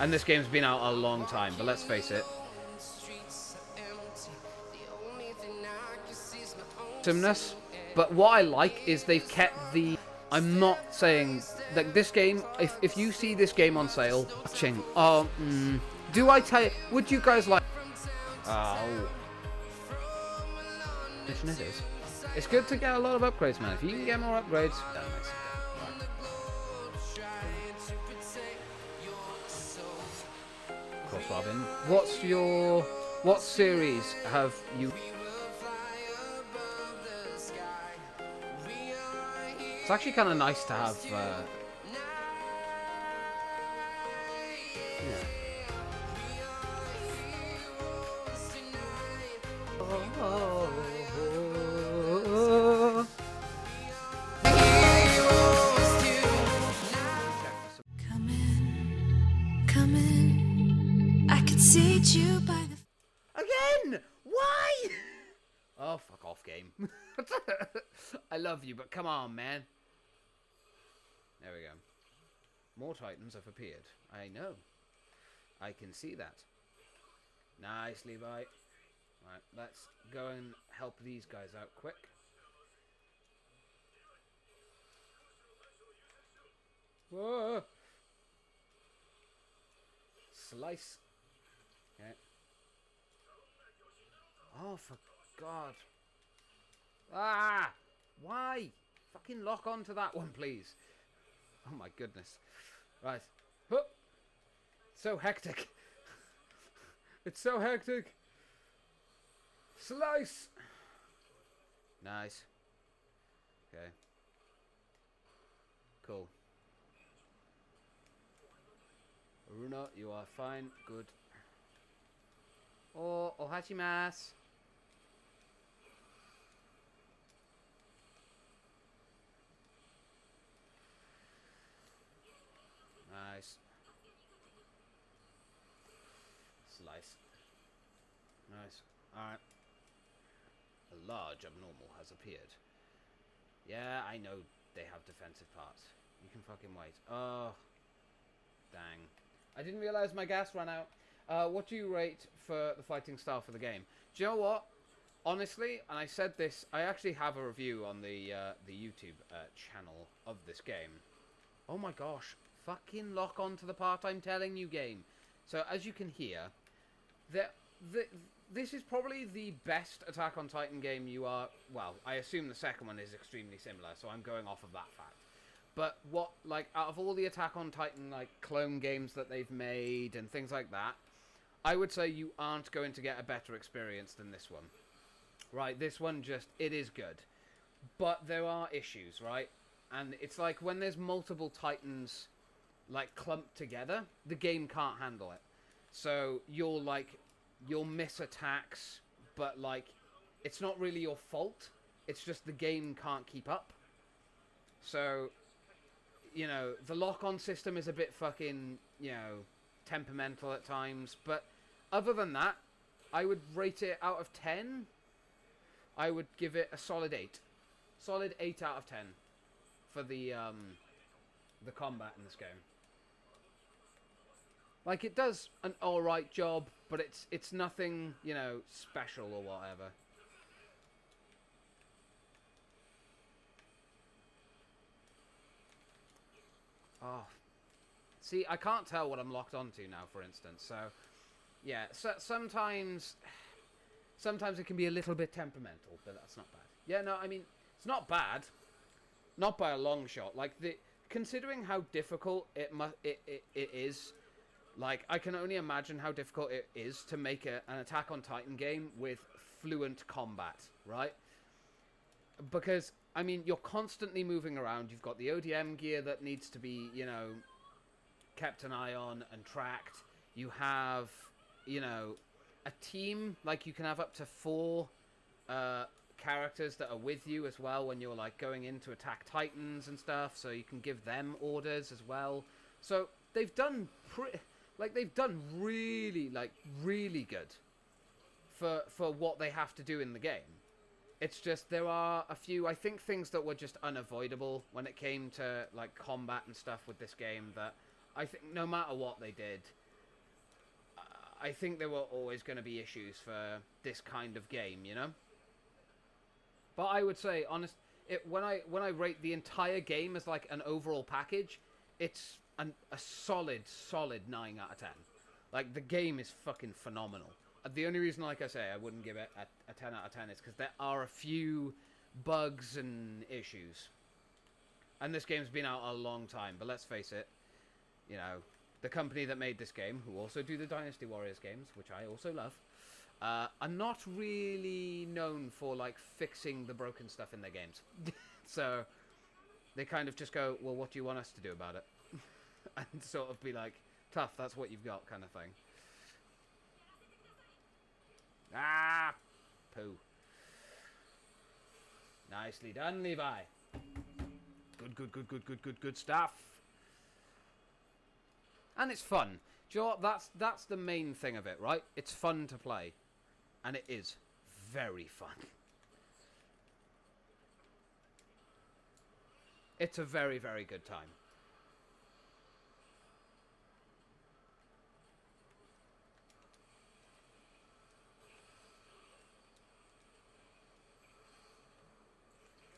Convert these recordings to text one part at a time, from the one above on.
And this game's been out a long time, but let's face it. Awesomeness. But what I like is they've kept the... I'm not saying that this game, if you see this game on sale, watching, do I tell you, would you guys like... Oh. It is. It's good to get a lot of upgrades, man. If you can get more upgrades, that makes it good. Right. Cross Robin. What series have you... It's actually kind of nice to have, yeah. Come in, I could see you by the... Again! Why? Oh, fuck off, game. I love you, but come on, man. There we go. More Titans have appeared. I know. I can see that. Nice, Levi. Right, let's go and help these guys out quick. Whoa! Slice. Okay. Oh, for God. Ah! Why? Fucking lock on to that one, please. Oh my goodness. Right. Huh. So hectic. It's so hectic. Slice. Nice. Okay. Cool. Aruna, you are fine. Good. Oh, ohachimasu. Nice. Slice. Nice. Alright. A large abnormal has appeared. Yeah, I know they have defensive parts. You can fucking wait. Oh. Dang. I didn't realise my gas ran out. What do you rate for the fighting style for the game? Do you know what? Honestly, and I said this, I actually have a review on the YouTube channel of this game. Oh my gosh. Fucking lock on to the part I'm telling you, game. So, as you can hear, this is probably the best Attack on Titan game you are... Well, I assume the second one is extremely similar, so I'm going off of that fact. But what, like, out of all the Attack on Titan, like, clone games that they've made and things like that, I would say you aren't going to get a better experience than this one. Right, this one just... It is good. But there are issues, right? And it's like when there's multiple Titans... like clumped together, the game can't handle it. So you'll miss attacks, but like it's not really your fault. It's just the game can't keep up. So, you know, the lock-on system is a bit fucking, you know, temperamental at times, but other than that, I would rate it out of 10. I would give it a solid 8. Solid 8 out of 10 for the combat in this game. Like, it does an alright job, but it's nothing, you know, special or whatever. Oh. See, I can't tell what I'm locked onto now, for instance. So, yeah, so sometimes it can be a little bit temperamental, but that's not bad. Yeah, no, I mean, it's not bad. Not by a long shot. Like, considering how difficult it is... Like, I can only imagine how difficult it is to make an Attack on Titan game with fluent combat, right? Because, I mean, you're constantly moving around. You've got the ODM gear that needs to be, you know, kept an eye on and tracked. You have, you know, a team. Like, you can have up to 4 characters that are with you as well when you're, like, going in to attack Titans and stuff. So you can give them orders as well. So they've done they've done really good for what they have to do in the game. It's just there are a few, I think, things that were just unavoidable when it came to like combat and stuff with this game that I think no matter what they did, I think there were always going to be issues for this kind of game, you know? But I would say, when I rate the entire game as like an overall package, it's a solid 9 out of 10. Like, the game is fucking phenomenal. The only reason, like I say, I wouldn't give it a 10 out of 10 is because there are a few bugs and issues. And this game's been out a long time, but let's face it, you know, the company that made this game, who also do the Dynasty Warriors games, which I also love, are not really known for, like, fixing the broken stuff in their games. So, they kind of just go, well, what do you want us to do about it? And sort of be like, tough, that's what you've got, kind of thing. Ah! Poo. Nicely done, Levi. Good stuff. And it's fun. Do you know what? That's the main thing of it, right? It's fun to play. And it is very fun. It's a very, very good time.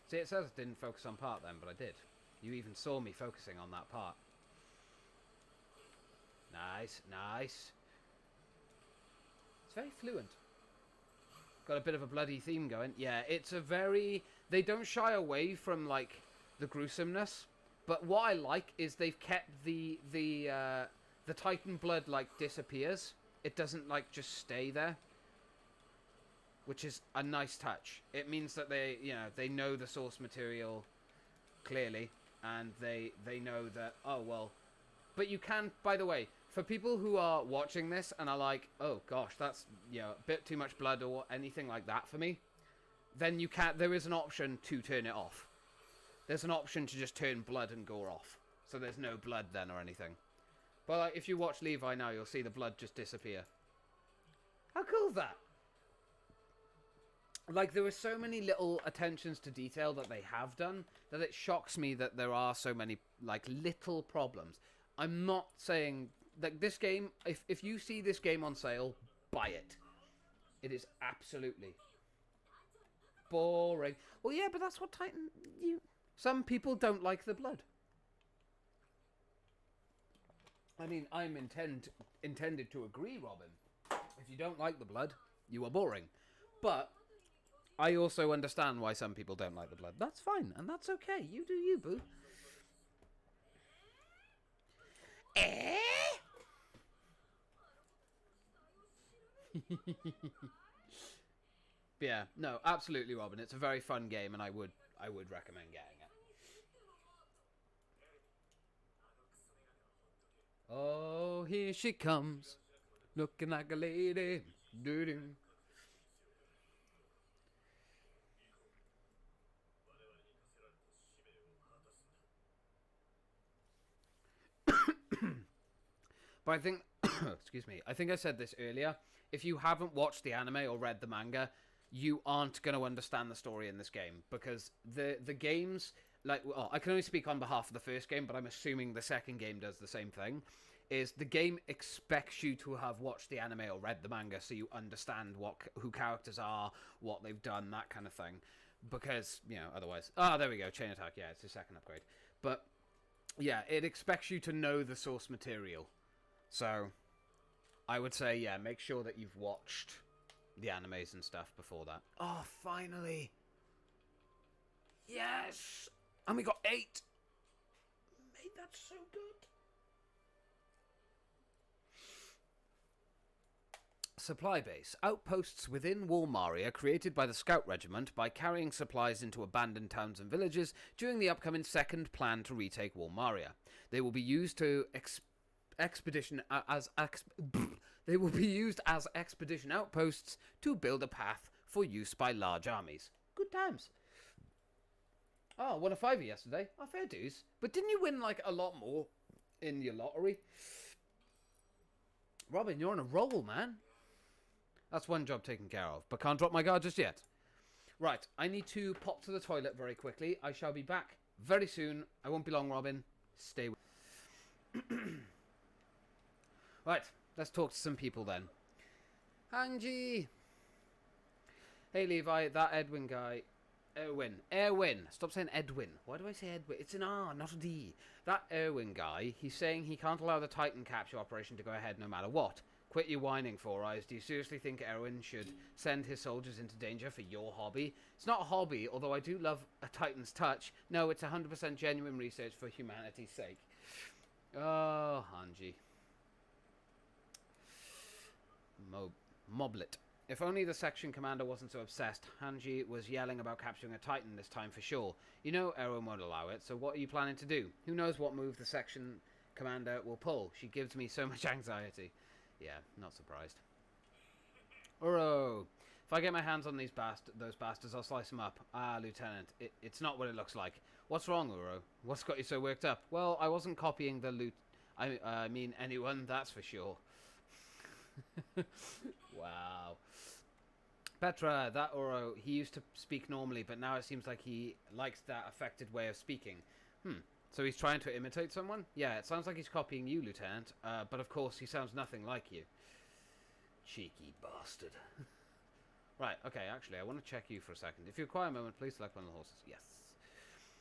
See, it says I didn't focus on part then, but I did. You even saw me focusing on that part. Nice, nice. It's very fluent. Got a bit of a bloody theme going. Yeah, it's a very... They don't shy away from, like, the gruesomeness. But what I like is they've kept the Titan blood, like, disappears. It doesn't, like, just stay there. Which is a nice touch. It means that they, you know, they know the source material clearly. And they know that, oh, well... But you can, by the way, for people who are watching this and are like, oh, gosh, that's, you know, a bit too much blood or anything like that for me, then you can, there is an option to turn it off. There's an option to just turn blood and gore off. So there's no blood then or anything. But like, if you watch Levi now, you'll see the blood just disappear. How cool is that? Like, there are so many little attentions to detail that they have done that it shocks me that there are so many, like, little problems. I'm not saying that this game, if you see this game on sale, buy it. It is absolutely boring. Well, yeah, but that's what Titan... Some people don't like the blood. I mean, I'm intended to agree, Robin. If you don't like the blood, you are boring. But I also understand why some people don't like the blood. That's fine, and that's okay. You do you, boo. Yeah, no, absolutely, Robin. It's a very fun game, and I would recommend getting it. Oh, here she comes, looking like a lady. Doo-doo. But I think, excuse me, I think I said this earlier. If you haven't watched the anime or read the manga, you aren't going to understand the story in this game. Because the games, like, well, I can only speak on behalf of the first game, but I'm assuming the second game does the same thing. Is the game expects you to have watched the anime or read the manga so you understand who characters are, what they've done, that kind of thing. Because, you know, otherwise... Ah, there we go, Chain Attack, yeah, it's the second upgrade. But, yeah, it expects you to know the source material. So, I would say, yeah, make sure that you've watched the animes and stuff before that. Oh, finally! Yes! And we got 8! Mate, that's so good! Supply base. Outposts within Walmaria created by the Scout Regiment by carrying supplies into abandoned towns and villages during the upcoming second plan to retake Walmaria. They will be used to expedition outposts to build a path for use by large armies. Good times. Oh, won a fiver yesterday. Oh, fair dues. But didn't you win, like, a lot more in your lottery? Robin, you're on a roll, man. That's one job taken care of, but can't drop my guard just yet. Right, I need to pop to the toilet very quickly. I shall be back very soon. I won't be long, Robin. Stay with... Right, let's talk to some people then. Hanji! Hey Levi, that Edwin guy... Erwin. Stop saying Edwin. Why do I say Edwin? It's an R, not a D. That Erwin guy, he's saying he can't allow the Titan capture operation to go ahead no matter what. Quit your whining, Four Eyes. Do you seriously think Erwin should send his soldiers into danger for your hobby? It's not a hobby, although I do love a Titan's touch. No, it's 100% genuine research for humanity's sake. Oh, Hanji. Moblet. If only the section commander wasn't so obsessed. Hanji was yelling about capturing a Titan this time for sure. You know Erwin won't allow it, so what are you planning to do? Who knows what move the section commander will pull? She gives me so much anxiety. Yeah, not surprised. Uro. If I get my hands on those bastards, I'll slice them up. Ah, Lieutenant, it's not what it looks like. What's wrong, Uro? What's got you so worked up? Well, I wasn't copying the I mean anyone, that's for sure. Wow. Petra, that Oro, he used to speak normally, but now it seems like he likes that affected way of speaking. So he's trying to imitate someone? Yeah, it sounds like he's copying you, Lieutenant. But of course, he sounds nothing like you. Cheeky bastard. Right, okay, actually, I want to check you for a second. If you require a moment, please select one of the horses. Yes.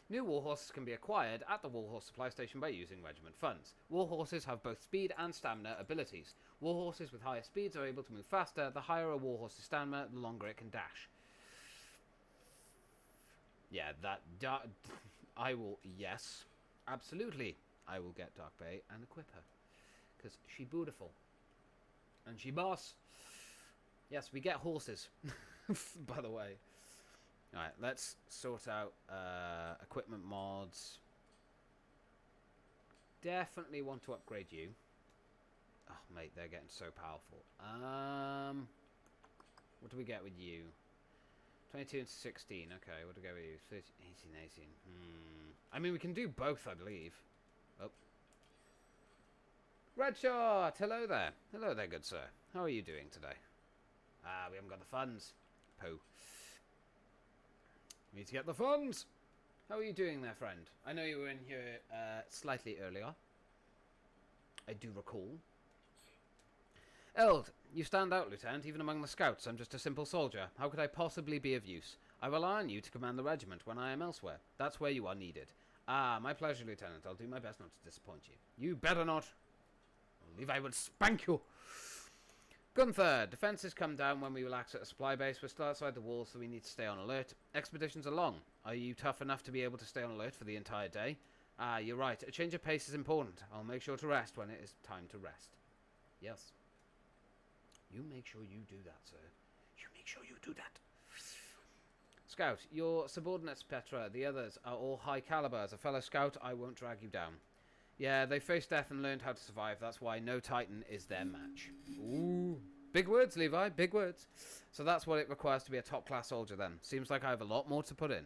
New war horses can be acquired at the war horse supply station by using regiment funds. War horses have both speed and stamina abilities. War horses with higher speeds are able to move faster. The higher a war horse's stamina, the longer it can dash. Yeah, I will, yes, absolutely. I will get Dark Bay and equip her. Because she beautiful. And she boss. Yes, we get horses, by the way. Alright, let's sort out equipment mods. Definitely want to upgrade you. Oh, mate, they're getting so powerful. What do we get with you? 22 and 16. Okay, what do we get with you? 13, 18, 18. I mean, we can do both, I believe. Oh. Redshot! Hello there. Hello there, good sir. How are you doing today? Ah, we haven't got the funds. Pooh. We need to get the funds. How are you doing there, friend? I know you were in here slightly earlier. I do recall. Eld, you stand out, Lieutenant, even among the scouts. I'm just a simple soldier. How could I possibly be of use? I rely on you to command the regiment when I am elsewhere. That's where you are needed. Ah, my pleasure, Lieutenant. I'll do my best not to disappoint you. You better not. Levi would spank you. Gunther, defences come down when we relax at a supply base. We're still outside the walls, so we need to stay on alert. Expeditions are long. Are you tough enough to be able to stay on alert for the entire day? Ah, you're right. A change of pace is important. I'll make sure to rest when it is time to rest. Yes. You make sure you do that, sir. You make sure you do that. Scout, your subordinates, Petra, the others are all high caliber. As a fellow scout, I won't drag you down. Yeah, they faced death and learned how to survive. That's why no Titan is their match. Ooh. Big words, Levi. Big words. So that's what it requires to be a top-class soldier, then. Seems like I have a lot more to put in.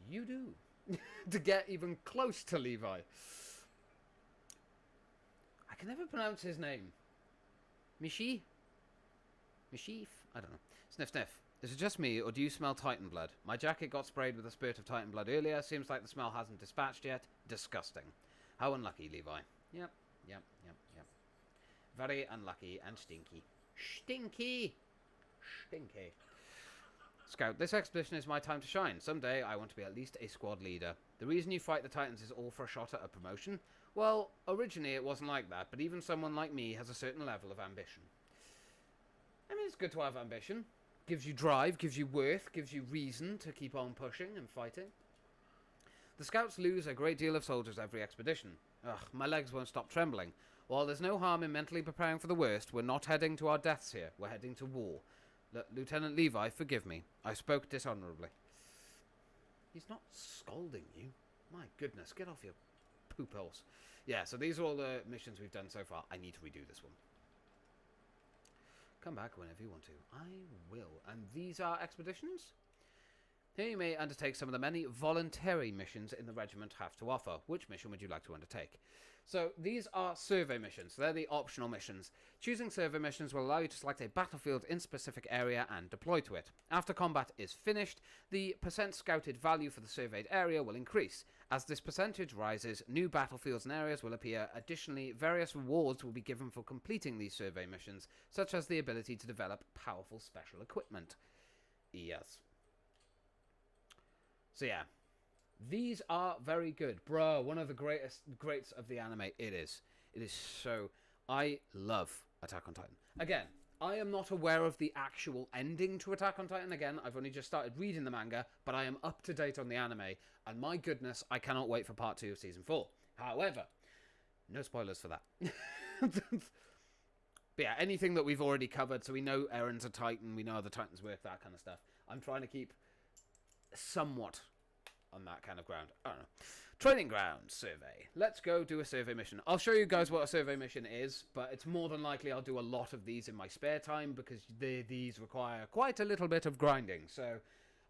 You do. To get even close to Levi. I can never pronounce his name. Mishi? Mishif? I don't know. Sniff, sniff. Is it just me, or do you smell Titan blood? My jacket got sprayed with a spurt of Titan blood earlier. Seems like the smell hasn't dispatched yet. Disgusting. How unlucky, Levi. Yep. Very unlucky and stinky. Stinky! Scout, this expedition is my time to shine. Someday I want to be at least a squad leader. The reason you fight the Titans is all for a shot at a promotion? Well, originally it wasn't like that, but even someone like me has a certain level of ambition. I mean, it's good to have ambition. Gives you drive, gives you worth, gives you reason to keep on pushing and fighting. The Scouts lose a great deal of soldiers every expedition. Ugh, my legs won't stop trembling. While there's no harm in mentally preparing for the worst, we're not heading to our deaths here. We're heading to war. Lieutenant Levi, forgive me. I spoke dishonorably. He's not scolding you. My goodness, get off your poop holes. Yeah, so these are all the missions we've done so far. I need to redo this one. Come back whenever you want to. I will. And these are expeditions? Here you may undertake some of the many voluntary missions in the regiment have to offer. Which mission would you like to undertake? So these are survey missions. They're the optional missions. Choosing survey missions will allow you to select a battlefield in a specific area and deploy to it. After combat is finished, the percent scouted value for the surveyed area will increase. As this percentage rises, new battlefields and areas will appear. Additionally, various rewards will be given for completing these survey missions, such as the ability to develop powerful special equipment. Yes. So yeah, these are very good. Bro, one of the greats of the anime. It is so... I love Attack on Titan. Again, I am not aware of the actual ending to Attack on Titan. Again, I've only just started reading the manga, but I am up to date on the anime. And my goodness, I cannot wait for part 2 of Season 4. However, no spoilers for that. But yeah, anything that we've already covered, so we know Eren's a Titan, we know how the Titans work, that kind of stuff. I'm trying to keep somewhat on that kind of ground. I don't know. Training ground survey. Let's go do a survey mission. I'll show you guys what a survey mission is, but it's more than likely I'll do a lot of these in my spare time because these require quite a little bit of grinding. So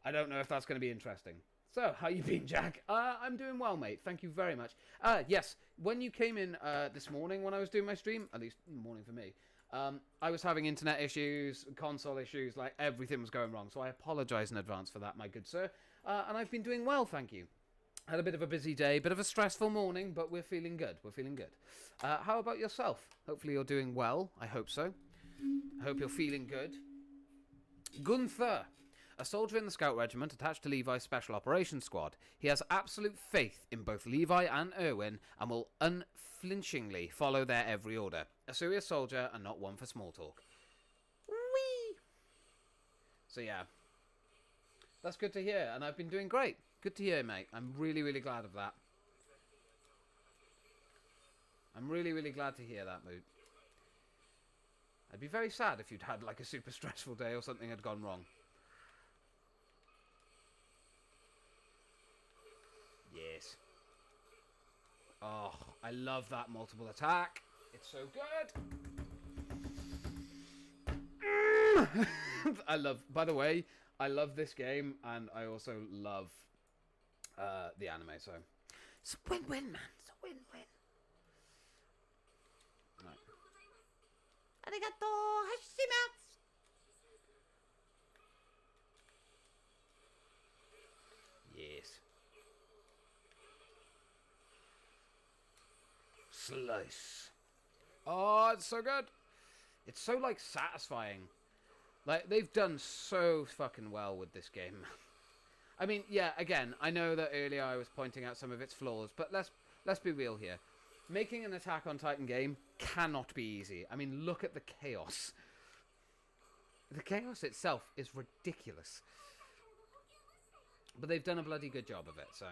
I don't know if that's going to be interesting. So, how you been, Jack? I'm doing well, mate. Thank you very much. Yes, when you came in this morning when I was doing my stream, at least morning for me, I was having internet issues, console issues, like everything was going wrong. So I apologise in advance for that, my good sir. And I've been doing well, thank you. Had a bit of a busy day, bit of a stressful morning, but we're feeling good. We're feeling good. How about yourself? Hopefully you're doing well. I hope so. I hope you're feeling good. Gunther. A soldier in the Scout Regiment attached to Levi's Special Operations Squad. He has absolute faith in both Levi and Erwin and will unflinchingly follow their every order. A serious soldier and not one for small talk. Whee! So yeah. That's good to hear, and I've been doing great. Good to hear, mate. I'm really, really glad of that. I'm really, really glad to hear that, Moot. I'd be very sad if you'd had like a super stressful day or something had gone wrong. Yes. Oh, I love that multiple attack. It's so good. I love, by the way, I love this game, and I also love the anime, so it's a win-win, man. It's a win-win. Right. Arigato hashimatsu. Yes. Slice. Oh, it's so good. It's so, like, satisfying. Like, they've done so fucking well with this game. I mean, yeah, again, I know that earlier I was pointing out some of its flaws, but let's be real here. Making an Attack on Titan game cannot be easy. I mean, look at the chaos. The chaos itself is ridiculous. But they've done a bloody good job of it, so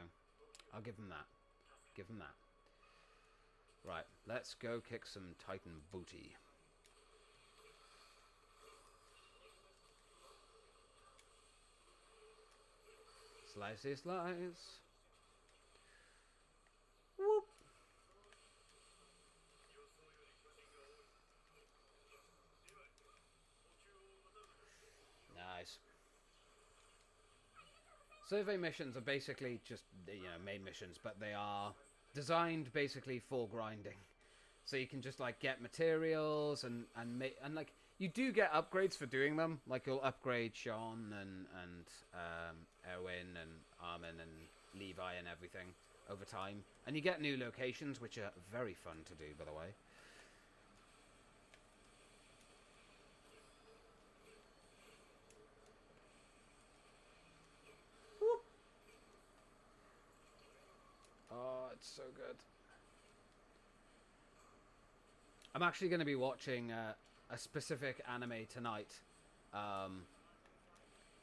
I'll give them that. Give them that. Right, let's go kick some Titan booty. Slicey slice. Whoop. Nice. Survey missions are basically just, main missions, but they are designed basically for grinding. So you can just like get materials and like you do get upgrades for doing them. Like you'll upgrade Sean and Erwin and Armin and Levi and everything over time, and you get new locations, which are very fun to do, by the way. Whoop. Oh, it's so good. I'm actually going to be watching a specific anime tonight.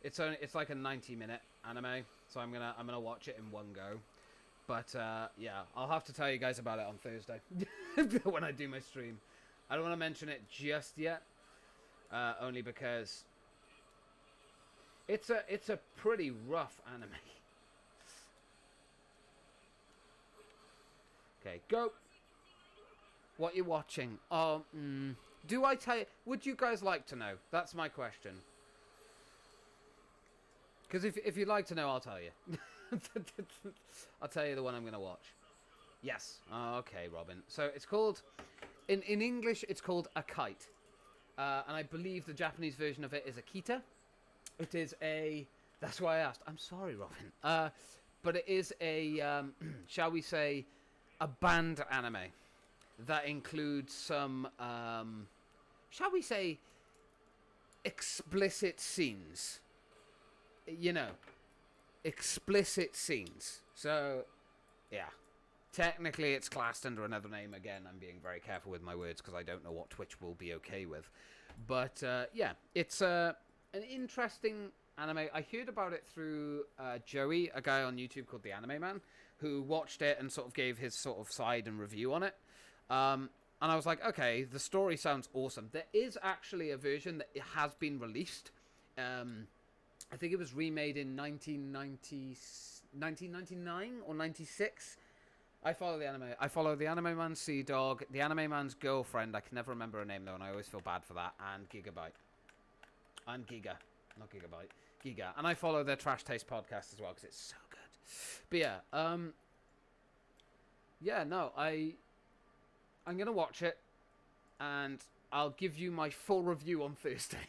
It's like a 90-minute anime, so I'm gonna watch it in one go. But yeah, I'll have to tell you guys about it on Thursday when I do my stream. I don't want to mention it just yet, only because it's a pretty rough anime. Okay, go. What you watching? Do I tell you? Would you guys like to know? That's my question. Because if you'd like to know, I'll tell you. I'll tell you the one I'm going to watch. Yes. Okay, Robin. So it's called... In English, it's called A Kite. And I believe the Japanese version of it is Akita. It is a... That's why I asked. I'm sorry, Robin. But it is a, shall we say, a banned anime that includes some, shall we say, explicit scenes. You know, explicit scenes. So, yeah. Technically, it's classed under another name. Again, I'm being very careful with my words because I don't know what Twitch will be okay with. But, yeah, it's an interesting anime. I heard about it through Joey, a guy on YouTube called The Anime Man, who watched it and sort of gave his sort of side and review on it. And I was like, okay, the story sounds awesome. There is actually a version that has been released. I think it was remade in 1999 or 96. I follow the anime. I follow the Anime Man, Sea Dog, the Anime Man's girlfriend. I can never remember her name though, and I always feel bad for that. And Gigabyte. And Giga. Not Gigabyte. Giga. And I follow their Trash Taste podcast as well because it's so good. But yeah, yeah, no, I'm gonna watch it, and I'll give you my full review on Thursday.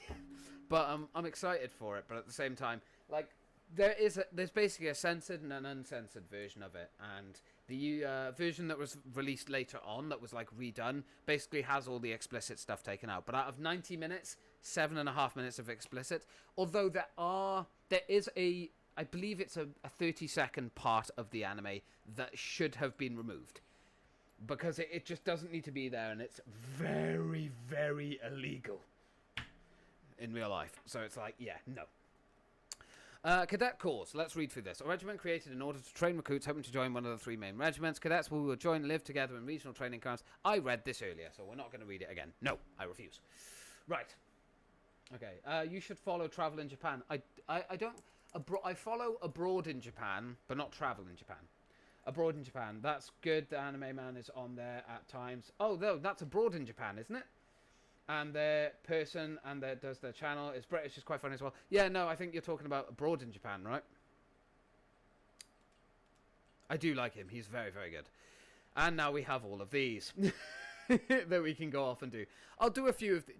But I'm excited for it. But at the same time, like there's basically a censored and an uncensored version of it, and the version that was released later on, that was like redone, basically has all the explicit stuff taken out. But out of 90 minutes, 7.5 minutes of explicit. Although there is a, I believe it's a 30-second part of the anime that should have been removed. Because it just doesn't need to be there, and it's very, very illegal in real life. So it's like, yeah, no. Cadet Corps. Let's read through this. A regiment created in order to train recruits hoping to join one of the 3 main regiments. Cadets will join and live together in regional training camps. I read this earlier, so we're not going to read it again. No, I refuse. Right. Okay. You should follow Travel in Japan. I don't... I follow Abroad in Japan, but not Travel in Japan. Abroad in Japan. That's good. The Anime Man is on there at times. Oh, no, that's Abroad in Japan, isn't it? And their person and that does their channel is British. Is quite funny as well. Yeah, no, I think you're talking about Abroad in Japan, right? I do like him. He's very, very good. And now we have all of these that we can go off and do. I'll do a few of the...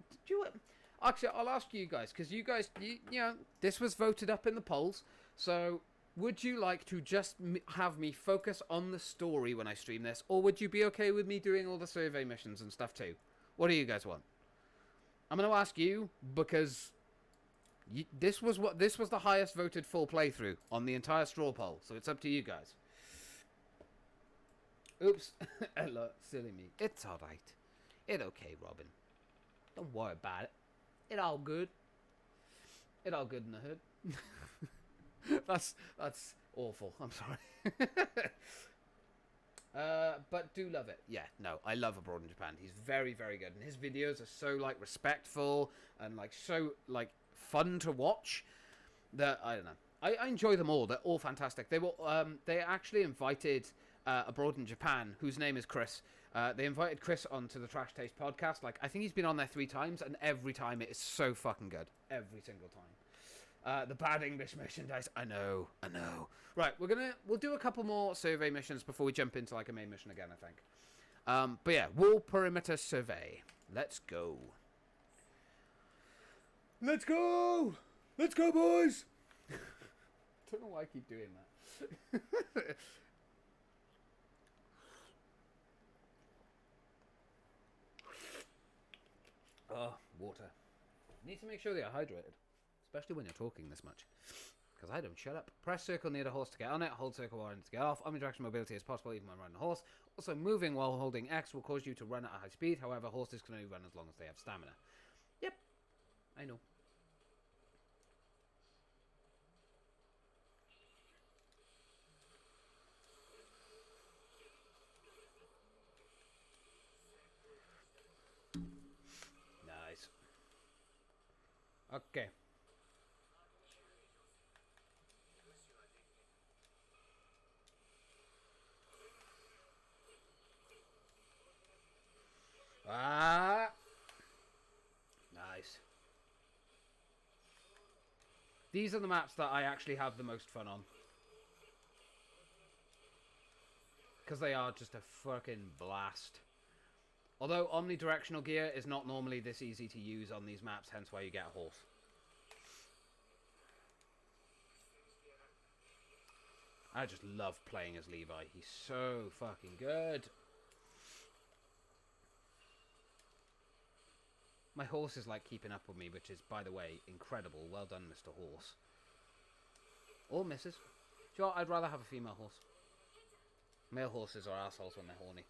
Actually, I'll ask you guys, because you guys, you know, this was voted up in the polls. So, would you like to just have me focus on the story when I stream this? Or would you be okay with me doing all the survey missions and stuff too? What do you guys want? I'm going to ask you, because this was the highest voted full playthrough on the entire straw poll. So, it's up to you guys. Oops. Hello, silly me. It's alright. It's okay, Robin. Don't worry about it. It all good. It all good in the hood. That's awful. I'm sorry. But do love it. Yeah, no, I love Abroad in Japan. He's very, very good, and his videos are so like respectful and like so like fun to watch that I don't know. I enjoy them all. They're all fantastic. They actually invited Abroad in Japan, whose name is Chris. They invited Chris onto the Trash Taste podcast. Like, I think he's been on there 3 times, and every time it is so fucking good. Every single time. The bad English merchandise. I know. Right, we'll do a couple more survey missions before we jump into like a main mission again, I think. But yeah, wall perimeter survey. Let's go. Let's go, boys. Don't know why I keep doing that. Oh, water. Need to make sure they are hydrated, especially when you're talking this much, because I don't shut up. Press circle near the horse to get on it, hold circle while to get off. Omnidirectional mobility is possible even when riding a horse. Also, moving while holding X will cause you to run at a high speed. However, horses can only run as long as they have stamina. Yep, I know. Nice. Okay. Ah. Nice. These are the maps that I actually have the most fun on. Because they are just a fucking blast. Although omnidirectional gear is not normally this easy to use on these maps, hence why you get a horse. I just love playing as Levi. He's so fucking good. My horse is like keeping up with me, which is, by the way, incredible. Well done, Mr. Horse. Or Mrs. Sure, I'd rather have a female horse. Male horses are assholes when they're horny.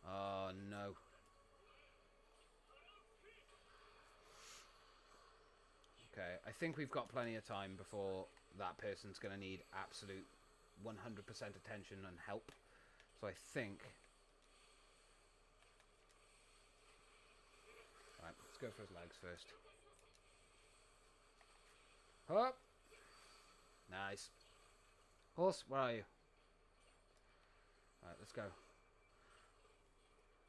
Oh, no. Okay, I think we've got plenty of time before that person's going to need absolute 100% attention and help. So I think... Alright, let's go for his legs first. Up! Nice. Horse, where are you? Alright, let's go.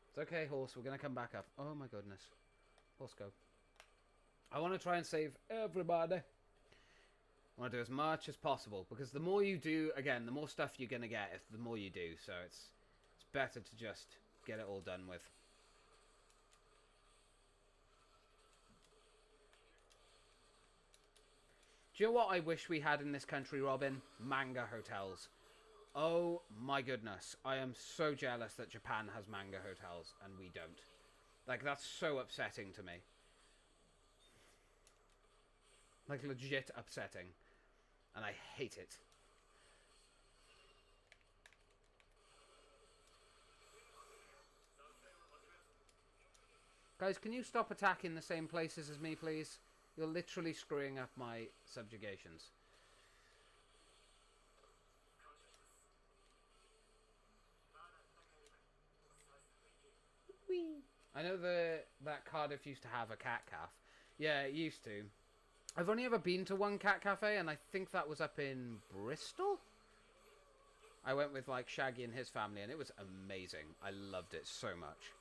It's okay, horse, we're going to come back up. Oh my goodness. Horse, go. I want to try and save everybody. I want to do as much as possible, because the more you do, again, the more stuff you're going to get if the more you do. So it's better to just get it all done with. Do you know what I wish we had in this country, Robin? Manga hotels. Oh my goodness. I am so jealous that Japan has manga hotels and we don't. Like, that's so upsetting to me. Like, legit upsetting. And I hate it. Guys, can you stop attacking the same places as me, please? You're literally screwing up my subjugations. Whee! I know that Cardiff used to have a cat cafe. Yeah, it used to. I've only ever been to one cat cafe, and I think that was up in Bristol. I went with like Shaggy and his family, and it was amazing. I loved it so much.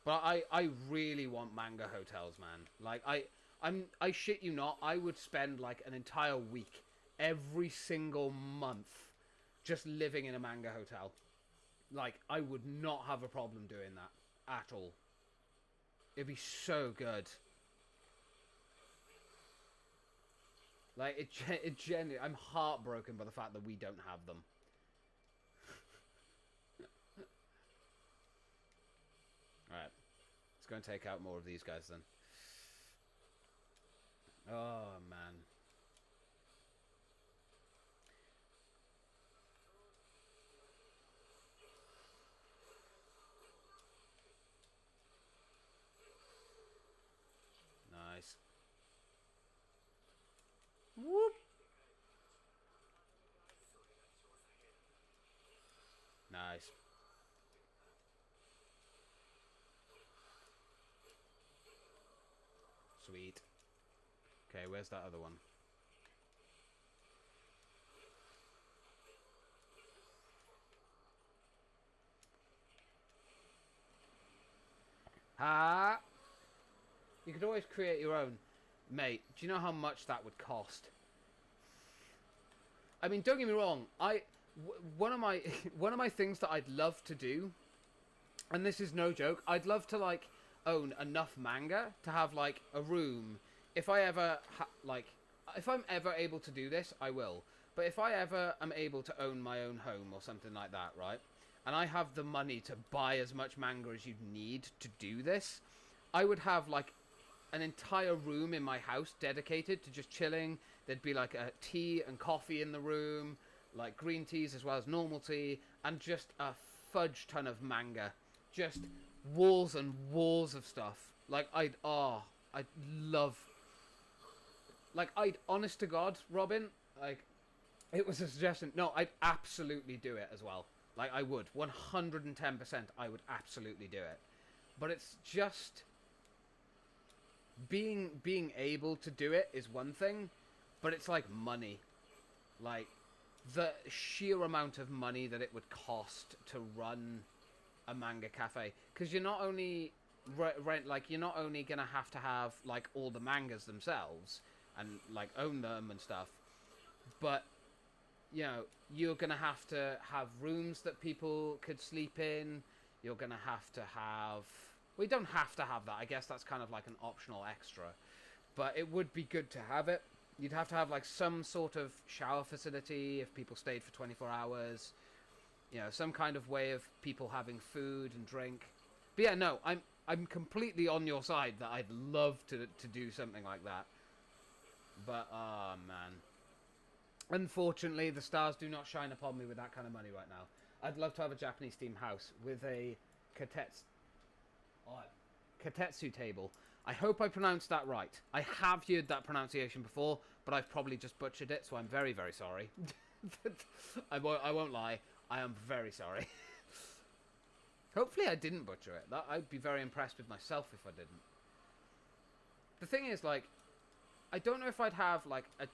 But I really want manga hotels, man. Like I shit you not, I would spend like an entire week every single month just living in a manga hotel. Like, I would not have a problem doing that at all. It'd be so good. Like, it genuinely, I'm heartbroken by the fact that we don't have them. Alright. Let's go and take out more of these guys then. Oh, man. Nice. Whoop. Nice. Sweet. Okay, where's that other one? Ha! You could always create your own. Mate, do you know how much that would cost? I mean, don't get me wrong. One of my things that I'd love to do, and this is no joke, I'd love to like own enough manga to have like a room. If I ever if I'm ever able to do this, I will. But if I ever am able to own my own home or something like that, right? And I have the money to buy as much manga as you'd need to do this, I would have like an entire room in my house dedicated to just chilling. There'd be like a tea and coffee in the room, like green teas as well as normal tea, and just a fudge ton of manga. Just walls and walls of stuff. Like, I'd love... Like, honest to God, Robin, like, it was a suggestion. No, I'd absolutely do it as well. Like, I would. 110% I would absolutely do it. But it's just... Being able to do it is one thing, but it's like money. Like, the sheer amount of money that it would cost to run a manga cafe. Because you're not only... like you're not only gonna have to have like all the mangas themselves and like own them and stuff, but you know you're gonna have to have rooms that people could sleep in. You're gonna have to have. We don't have to have that. I guess that's kind of like an optional extra, but it would be good to have it. You'd have to have like some sort of shower facility if people stayed for 24 hours. You know, some kind of way of people having food and drink. But yeah, no, I'm completely on your side that I'd love to do something like that. But oh man. Unfortunately, the stars do not shine upon me with that kind of money right now. I'd love to have a Japanese themed house with a katetsu table. I hope I pronounced that right. I have heard that pronunciation before, but I've probably just butchered it, so I'm very, very sorry. I won't lie. I am very sorry. Hopefully I didn't butcher it. I'd be very impressed with myself if I didn't. The thing is, like, I don't know if I'd have, like, an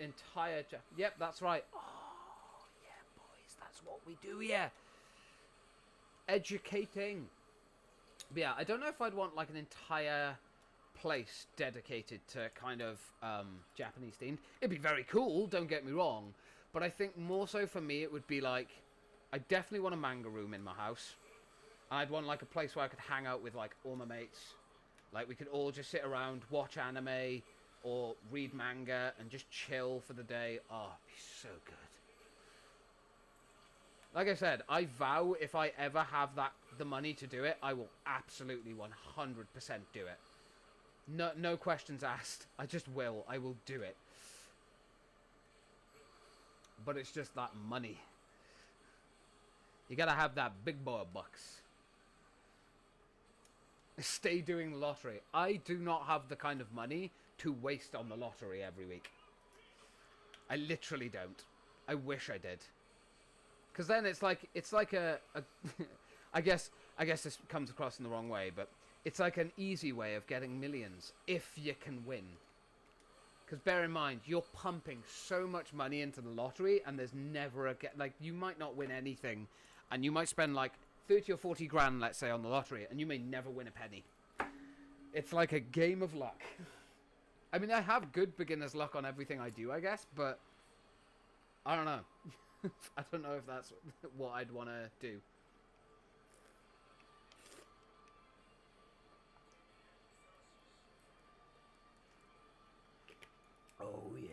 entire... Yep, that's right. Oh, yeah, boys, that's what we do here. Educating. But yeah, I don't know if I'd want, like, an entire place dedicated to kind of Japanese themed. It'd be very cool, don't get me wrong. But I think more so for me, it would be, like... I definitely want a manga room in my house. And I'd want, like, a place where I could hang out with, like, all my mates. Like, we could all just sit around, watch anime, or read manga, and just chill for the day. Oh, it'd be so good. Like I said, I vow if I ever have the money to do it, I will absolutely 100% do it. No questions asked. I just will. I will do it. But it's just that money. You gotta have that big boy bucks. Stay doing the lottery. I do not have the kind of money to waste on the lottery every week. I literally don't. I wish I did. Because then it's like a I guess this comes across in the wrong way, but it's like an easy way of getting millions if you can win. Because bear in mind, you're pumping so much money into the lottery, and there's never like you might not win anything, and you might spend like 30 or 40 grand, let's say, on the lottery, and you may never win a penny. It's like a game of luck. I mean, I have good beginner's luck on everything I do, I guess, but I don't know. I don't know if that's what I'd want to do. Oh, yeah.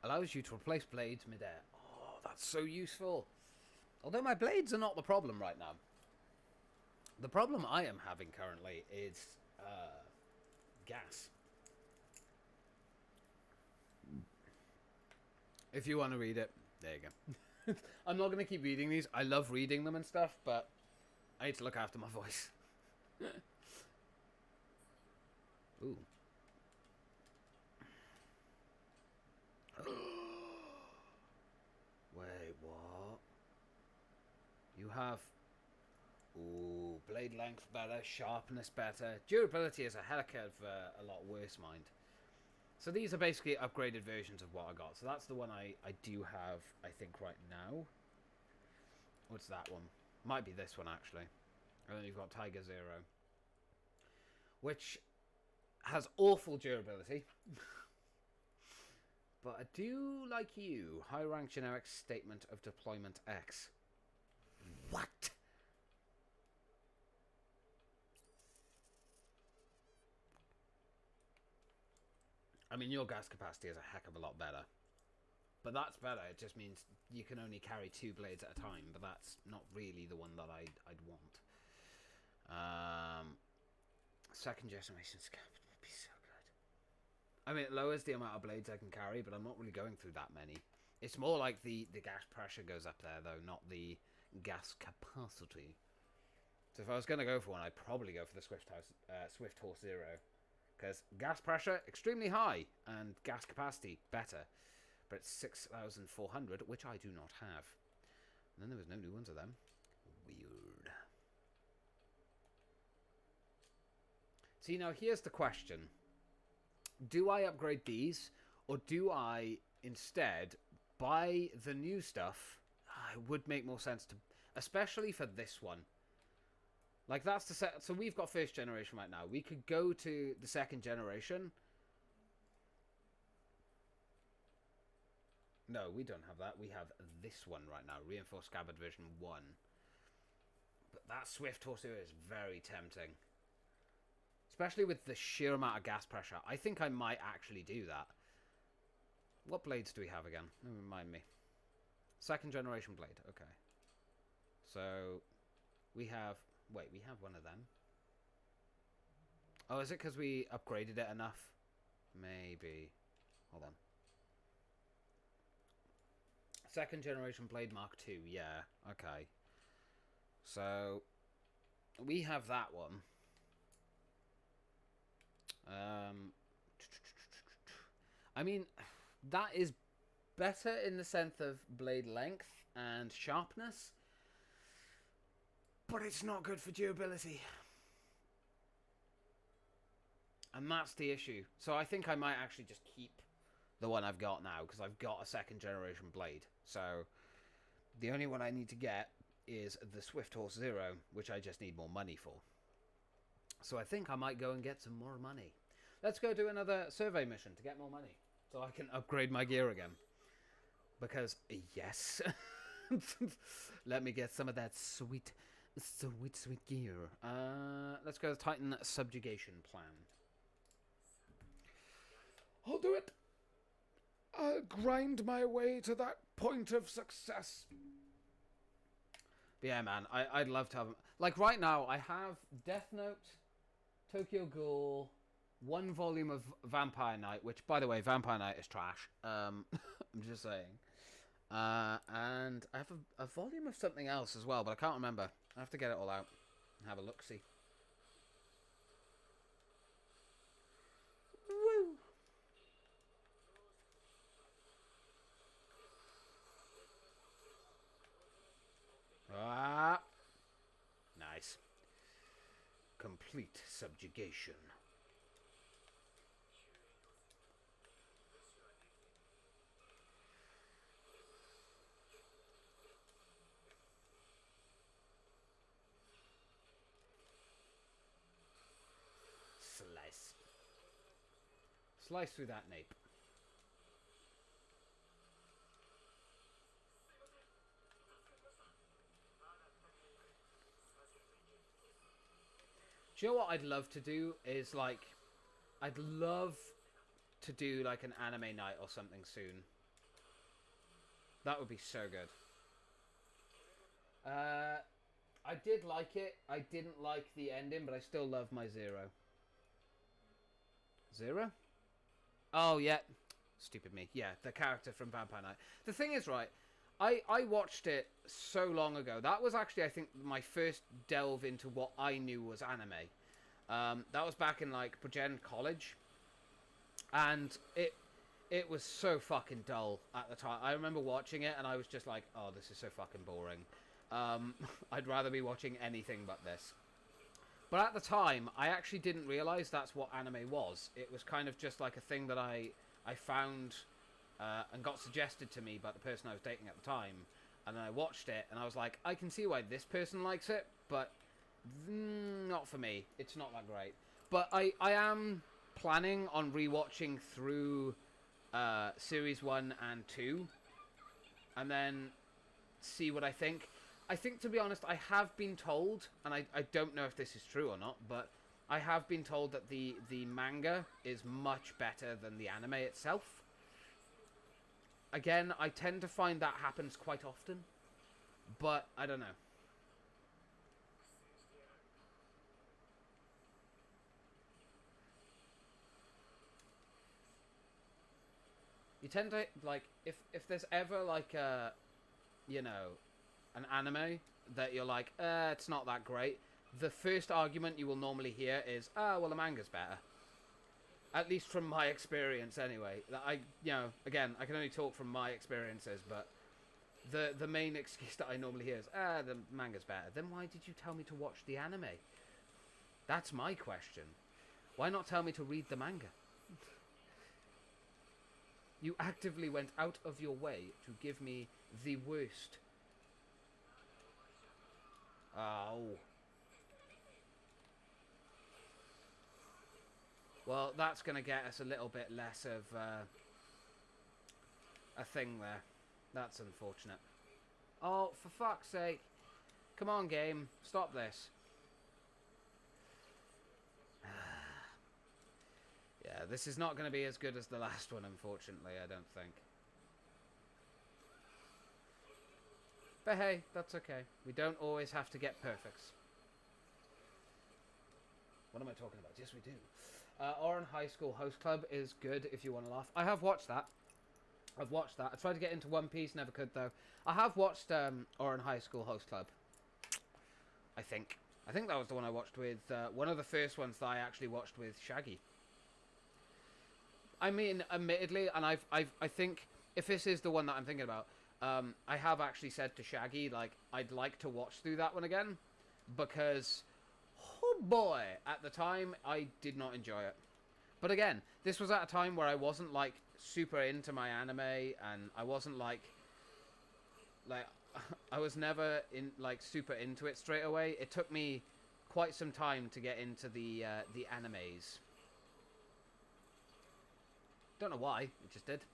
Allows you to replace blades mid-air. Oh, that's so useful. Although my blades are not the problem right now. The problem I am having currently is gas. If you want to read it, there you go. I'm not going to keep reading these. I love reading them and stuff, but I need to look after my voice. Ooh. Wait, what? You have... Ooh, blade length better, sharpness better. Durability is a heck of a lot worse, mind. So these are basically upgraded versions of what I got. So that's the one I do have, I think, right now. What's that one? Might be this one, actually. And then you've got Tiger Zero, which has awful durability. But I do like you. High rank generic statement of deployment X. What? I mean, your gas capacity is a heck of a lot better. But that's better. It just means you can only carry 2 blades at a time. But that's not really the one that I'd want. Second generation scap would be so good. I mean, it lowers the amount of blades I can carry, but I'm not really going through that many. It's more like the gas pressure goes up there, though, not the gas capacity. So if I was going to go for one, I'd probably go for the Swift Horse Zero. Because gas pressure, extremely high, and gas capacity, better. But it's 6,400, which I do not have. And then there was no new ones of them. Weird. See, now here's the question. Do I upgrade these, or do I instead buy the new stuff, it would make more sense to, especially for this one. Like, that's the set. So we've got first generation right now. We could go to the second generation. No, we don't have that. We have this one right now, Reinforced Scabbard version 1. But that Swift Horse is very tempting. Especially with the sheer amount of gas pressure. I think I might actually do that. What blades do we have again? Remind me. Second generation blade. Okay. So, we have... Wait, we have one of them. Oh, is it because we upgraded it enough? Maybe. Hold on. Second generation blade Mark II. Yeah. Okay. So, we have that one. I mean, that is better in the sense of blade length and sharpness, but it's not good for durability. And that's the issue. So I think I might actually just keep the one I've got now, because I've got a second generation blade. So the only one I need to get is the Swift Horse Zero, which I just need more money for. So I think I might go and get some more money. Let's go do another survey mission to get more money, so I can upgrade my gear again. Because, yes, let me get some of that sweet gear. Let's go to Titan Subjugation Plan. I'll do it. I'll grind my way to that point of success. But yeah, man, I'd love to have... Like, right now, I have Death Note, Tokyo Ghoul, one volume of Vampire Knight, which, by the way, Vampire Knight is trash. I'm just saying. And I have a volume of something else as well, but I can't remember. I have to get it all out and have a look-see. Woo! Ah! Nice. Complete subjugation. Slice. Slice through that nape. Do you know what I'd love to do is, like, I'd love to do like an anime night or something soon. That would be so good. I did like it. I didn't like the ending, but I still love my Zero. Zero? Oh, yeah. Stupid me. Yeah, the character from Vampire Knight. The thing is, right, I watched it so long ago. That was actually, I think, my first delve into what I knew was anime. That was back in, like, Progenitor College. And it was so fucking dull at the time. I remember watching it, and I was just like, oh, this is so fucking boring. I'd rather be watching anything but this. But at the time, I actually didn't realise that's what anime was. It was kind of just like a thing that I found and got suggested to me by the person I was dating at the time. And then I watched it, and I was like, I can see why this person likes it, but not for me. It's not that great. But I am planning on rewatching through Series 1 and 2, and then see what I think. I think, to be honest, I have been told, and I don't know if this is true or not, but I have been told that the manga is much better than the anime itself. Again, I tend to find that happens quite often, but I don't know. You tend to, like, if there's ever, like, a, you know, an anime that you're like, it's not that great, the first argument you will normally hear is, well, the manga's better. At least from my experience, anyway. You know, again, I can only talk from my experiences, but the main excuse that I normally hear is, the manga's better. Then why did you tell me to watch the anime? That's my question. Why not tell me to read the manga? You actively went out of your way to give me the worst. Oh. Well, that's going to get us a little bit less of a thing there. That's unfortunate. Oh, for fuck's sake. Come on, game. Stop this. Yeah, this is not going to be as good as the last one, unfortunately, I don't think. But hey, that's okay. We don't always have to get perfects. What am I talking about? Yes, we do. Oran High School Host Club is good if you want to laugh. I have watched that. I tried to get into One Piece, never could though. I have watched Oran High School Host Club. I think that was the one I watched with one of the first ones that I actually watched with Shaggy. I mean, admittedly, and I think if this is the one that I'm thinking about, I have actually said to Shaggy, like, I'd like to watch through that one again, because, oh boy, at the time, I did not enjoy it. But again, this was at a time where I wasn't, like, super into my anime, and I wasn't, like, I was never, super into it straight away. It took me quite some time to get into the animes. Don't know why, it just did.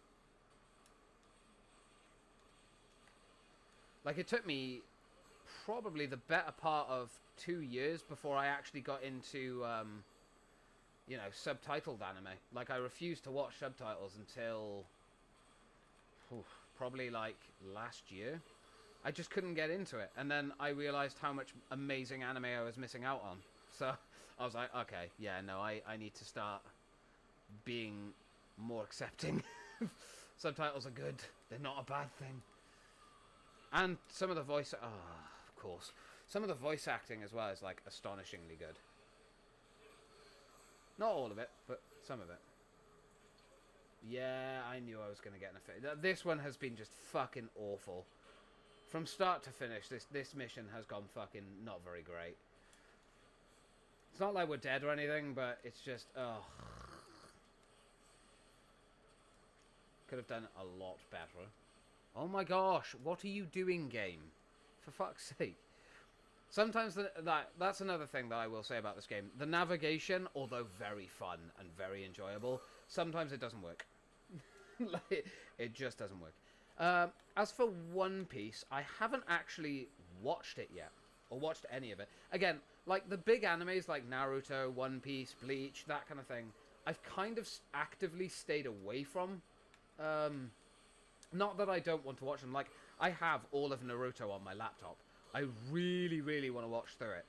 Like, it took me probably the better part of 2 years before I actually got into, subtitled anime. Like, I refused to watch subtitles until probably, like, last year. I just couldn't get into it. And then I realized how much amazing anime I was missing out on. So, I was like, okay, yeah, no, I need to start being more accepting. Subtitles are good. They're not a bad thing. And some of the voice... Oh, of course. Some of the voice acting as well is, like, astonishingly good. Not all of it, but some of it. Yeah, I knew I was going to get an effect. This one has been just fucking awful. From start to finish, this mission has gone fucking not very great. It's not like we're dead or anything, but it's just... Oh. Could have done a lot better. Oh my gosh, what are you doing, game? For fuck's sake. Sometimes that's another thing that I will say about this game. The navigation, although very fun and very enjoyable, sometimes it doesn't work. It just doesn't work. As for One Piece, I haven't actually watched it yet. Or watched any of it. Again, like the big animes like Naruto, One Piece, Bleach, that kind of thing, I've kind of actively stayed away from. Not that I don't want to watch them. Like, I have all of Naruto on my laptop. I really, really want to watch through it.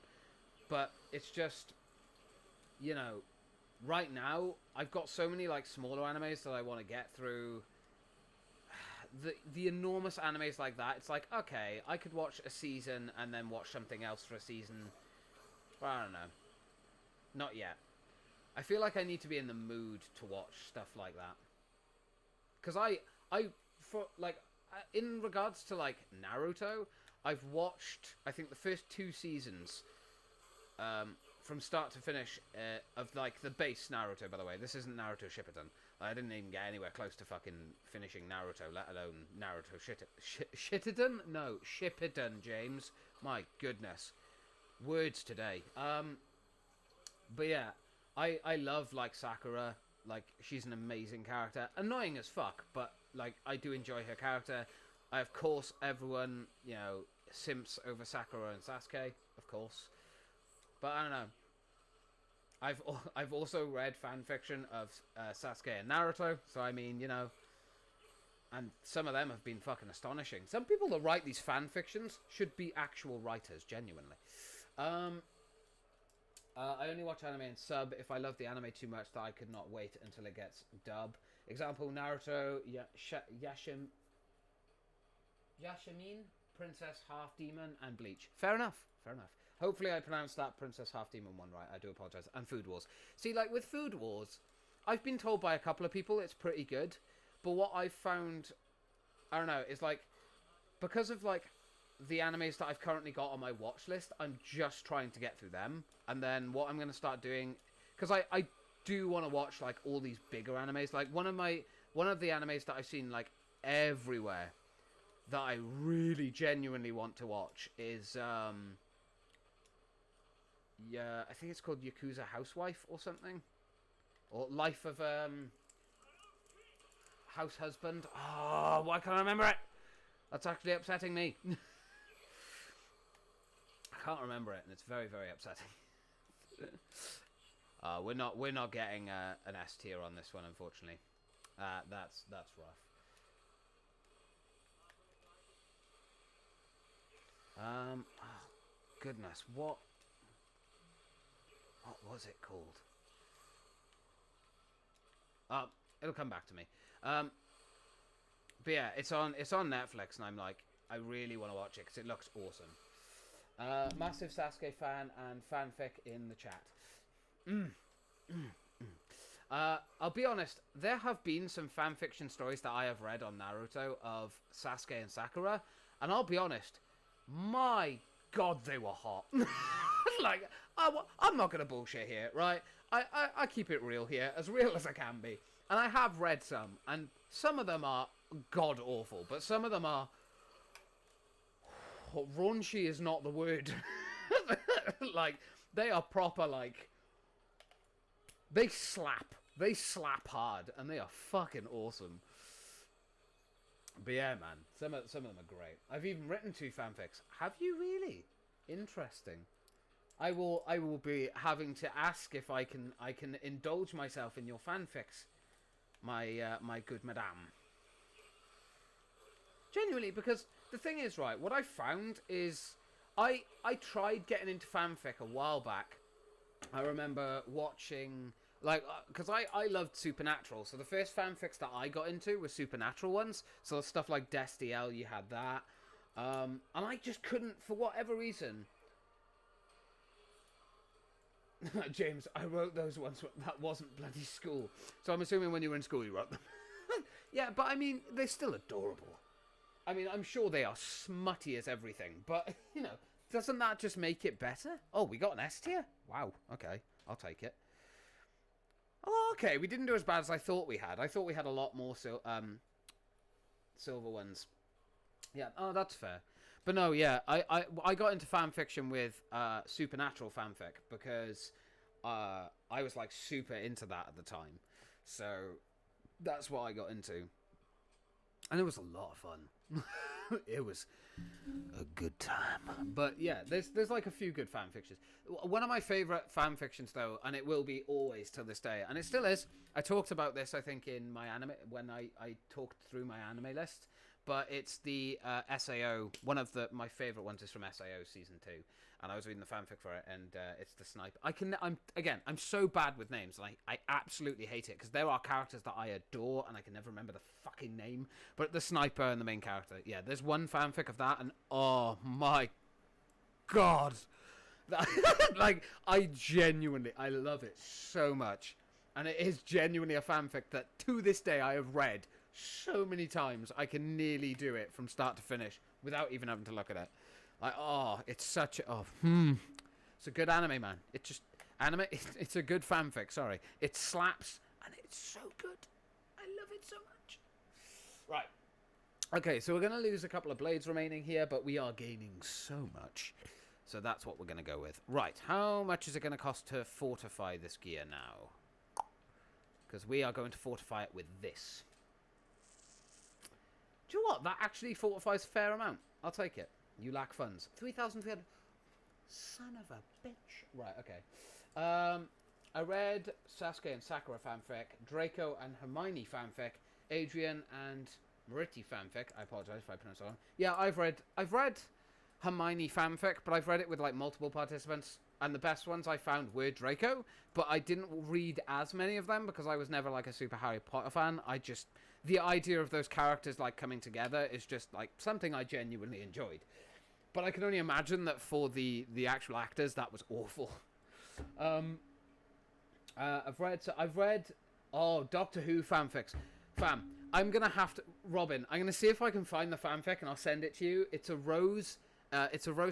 But it's just, right now, I've got so many, like, smaller animes that I want to get through. The enormous animes like that, it's like, okay, I could watch a season and then watch something else for a season. But I don't know. Not yet. I feel like I need to be in the mood to watch stuff like that. Because in regards to, like, Naruto, I've watched, I think, the first 2 seasons, from start to finish, of, like, the base Naruto, by the way. This isn't Naruto Shippuden. I didn't even get anywhere close to fucking finishing Naruto, let alone Naruto Shippuden? No, Shippuden, James. My goodness. Words today. But yeah, I love, like, Sakura. Like, she's an amazing character. Annoying as fuck, but, like, I do enjoy her character. Of course, everyone, simps over Sakura and Sasuke, of course. But I don't know. I've also read fan fiction of Sasuke and Naruto, so I mean, and some of them have been fucking astonishing. Some people that write these fan fictions should be actual writers, genuinely. I only watch anime in sub if I love the anime too much that I could not wait until it gets dub. Example, Naruto, Yashimin, Princess Half Demon, and Bleach. Fair enough. Hopefully I pronounced that Princess Half Demon one right. I do apologize. And Food Wars. See, like, with Food Wars, I've been told by a couple of people it's pretty good. But what I've found, I don't know, is, like, because of, like, the animes that I've currently got on my watch list, I'm just trying to get through them. And then what I'm going to start doing, because I do want to watch, like, all these bigger animes. Like, one of my one of the animes that I've seen like everywhere that I really genuinely want to watch is I think it's called Yakuza Housewife or something, or Life of House Husband. Oh, why can't I remember it? That's actually upsetting me. I can't remember it, and it's very, very upsetting. We're not getting an S tier on this one, unfortunately. That's rough. Oh, goodness, what was it called? It'll come back to me. But yeah, it's on Netflix, and I'm like, I really want to watch it because it looks awesome. Massive Sasuke fan and fanfic in the chat. I'll be honest, there have been some fanfiction stories that I have read on Naruto of Sasuke and Sakura, and I'll be honest, my God, they were hot. Like, I'm not going to bullshit here, right? I keep it real here, as real as I can be. And I have read some, and some of them are god-awful, but some of them are... raunchy is not the word. Like, they are proper, like... They slap hard, and they are fucking awesome. But yeah, man, some of them are great. I've even written 2 fanfics. Have you really? Interesting. I will be having to ask if I can indulge myself in your fanfics, my good madame. Genuinely, because the thing is, right, what I found is I tried getting into fanfic a while back. I remember watching, like, because I loved Supernatural, so the first fanfics that I got into were Supernatural ones, so stuff like Destiel, you had that, and I just couldn't, for whatever reason. James, I wrote those ones, that wasn't bloody school, so I'm assuming when you were in school you wrote them. Yeah, but I mean, they're still adorable. I mean, I'm sure they are smutty as everything, but, you know, doesn't that just make it better? Oh, we got an S tier? Wow, okay, I'll take it. Oh, okay, we didn't do as bad as I thought we had. I thought we had a lot more silver ones. Yeah, oh, that's fair. But no, yeah, I got into fanfiction with Supernatural fanfic because I was, like, super into that at the time. So that's what I got into. And it was a lot of fun. It was a good time. But yeah, there's like a few good fanfictions. One of my favourite fanfictions, though, and it will be always to this day, and it still is. I talked about this, I think, in my anime, when I talked through my anime list. But it's the SAO. One of my favourite ones is from SAO Season 2. And I was reading the fanfic for it, and it's the sniper. I'm so bad with names, and I absolutely hate it, because there are characters that I adore, and I can never remember the fucking name. But the sniper and the main character, yeah, there's one fanfic of that, and oh my God. Like, I love it so much. And it is genuinely a fanfic that, to this day, I have read so many times. I can nearly do it from start to finish without even having to look at it. Like, oh, it's such a... It's a good anime, man. It just... It's a good fanfic, sorry. It slaps, and it's so good. I love it so much. Right. Okay, so we're going to lose a couple of blades remaining here, but we are gaining so much. So that's what we're going to go with. Right, how much is it going to cost to fortify this gear now? Because we are going to fortify it with this. Do you know what? That actually fortifies a fair amount. I'll take it. You lack funds. 3,300. Son of a bitch. Right, okay. I read Sasuke and Sakura fanfic, Draco and Hermione fanfic, Adrian and Mariti fanfic. I apologize if I pronounced that wrong. Yeah, I've read Hermione fanfic, but I've read it with like multiple participants. And the best ones I found were Draco, but I didn't read as many of them because I was never like a super Harry Potter fan. The idea of those characters like coming together is just like something I genuinely enjoyed. But I can only imagine that for the actual actors, that was awful. I've read Doctor Who fanfics. Fam, I'm gonna have to, Robin, I'm gonna see if I can find the fanfic and I'll send it to you. It's a Rose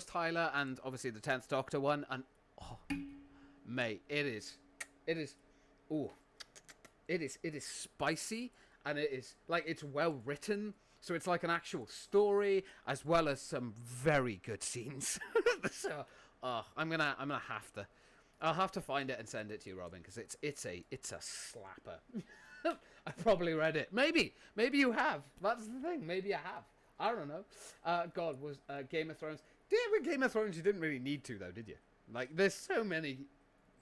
Tyler and obviously the 10th Doctor one, and oh, mate, it is spicy and it is like it's well written. So it's like an actual story as well as some very good scenes. So, I'm gonna have to. I'll have to find it and send it to you, Robin, because it's a slapper. I probably read it. Maybe you have. That's the thing. Maybe I have. I don't know. God, was Game of Thrones. With Game of Thrones, you didn't really need to, though, did you? Like, there's so many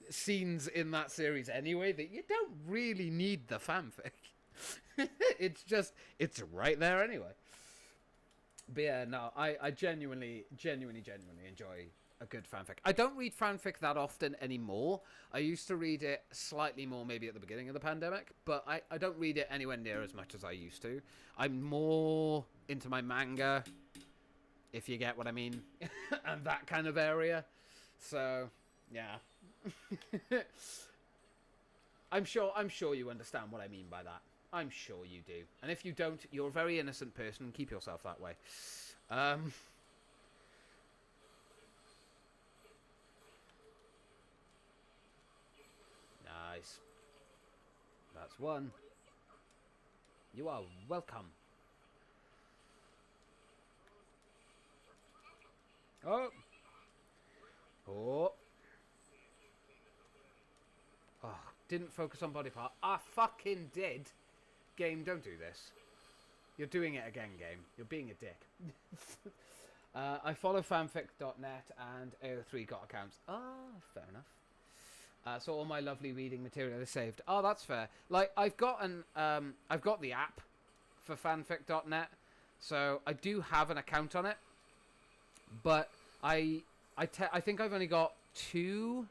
scenes in that series anyway that you don't really need the fanfic. It's right there anyway. But yeah, no, I genuinely enjoy a good fanfic. I don't read fanfic that often anymore. I used to read it slightly more maybe at the beginning of the pandemic, but I don't read it anywhere near as much as I used to. I'm more into my manga, if you get what I mean, and that kind of area. So, yeah. I'm sure you understand what I mean by that. I'm sure you do. And if you don't, you're a very innocent person. Keep yourself that way. Nice. That's one. You are welcome. Oh. Oh. Oh, didn't focus on body part. I fucking did. Game, don't do this. You're doing it again, game. You're being a dick. I follow fanfic.net and AO3 got accounts. Fair enough. So all my lovely reading material is saved. Oh, that's fair. Like, I've got the app for fanfic.net, so I do have an account on it. But I think I've only got two.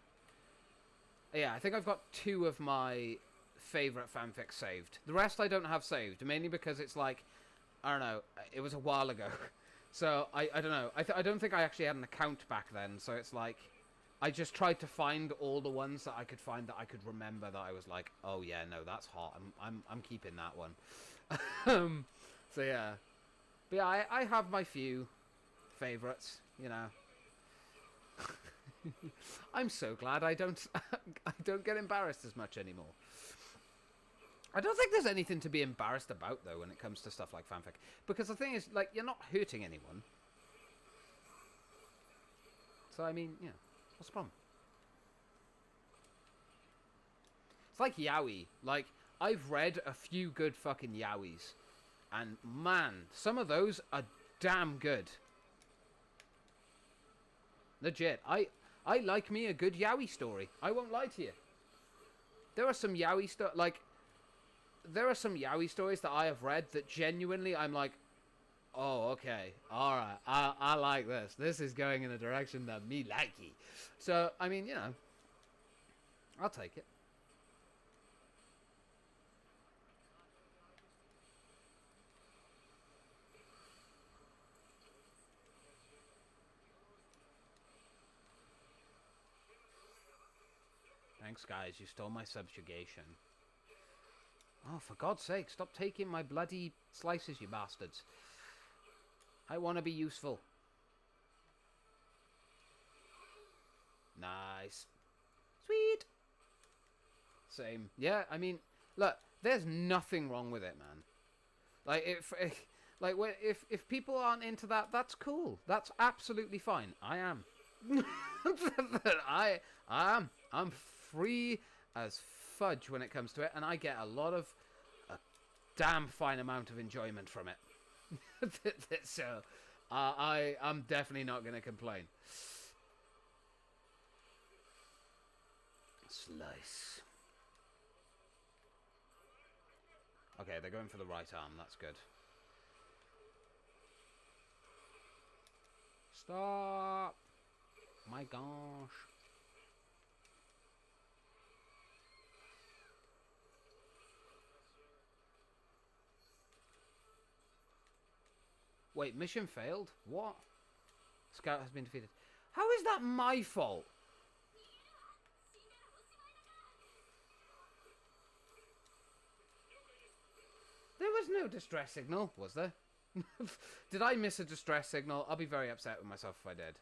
Yeah, I think I've got two of my favorite fanfics saved. The rest I don't have saved, mainly because it's like, I don't know, it was a while ago. So I don't know. I don't think I actually had an account back then. So it's like, I just tried to find all the ones that I could find that I could remember that I was like, oh yeah, no, that's hot. I'm keeping that one. So yeah, but yeah, I have my few favorites, you know. I'm so glad I don't get embarrassed as much anymore. I don't think there's anything to be embarrassed about though when it comes to stuff like fanfic, because the thing is, like, you're not hurting anyone. So I mean, yeah, what's the problem? It's like yaoi. Like, I've read a few good fucking yaois, and man, some of those are damn good. Legit, I like me a good yaoi story. I won't lie to you. There are some yaoi there are some yaoi stories that I have read that genuinely I'm like, oh, okay, all right, I like this. This is going in a direction that me likey. So I mean, you know, I'll take it. Thanks, guys. You stole my subjugation. Oh, for God's sake, stop taking my bloody slices, you bastards. I want to be useful. Nice. Sweet. Same. Yeah, I mean, look, there's nothing wrong with it, man. Like, if people aren't into that, that's cool. That's absolutely fine. I am. I am. I'm free as fudge when it comes to it, and I get a damn fine amount of enjoyment from it. So I'm definitely not going to complain. Slice. Okay, they're going for the right arm. That's good. Stop. My gosh. Wait, mission failed? What? Scout has been defeated. How is that my fault? There was no distress signal, was there? Did I miss a distress signal? I'll be very upset with myself if I did.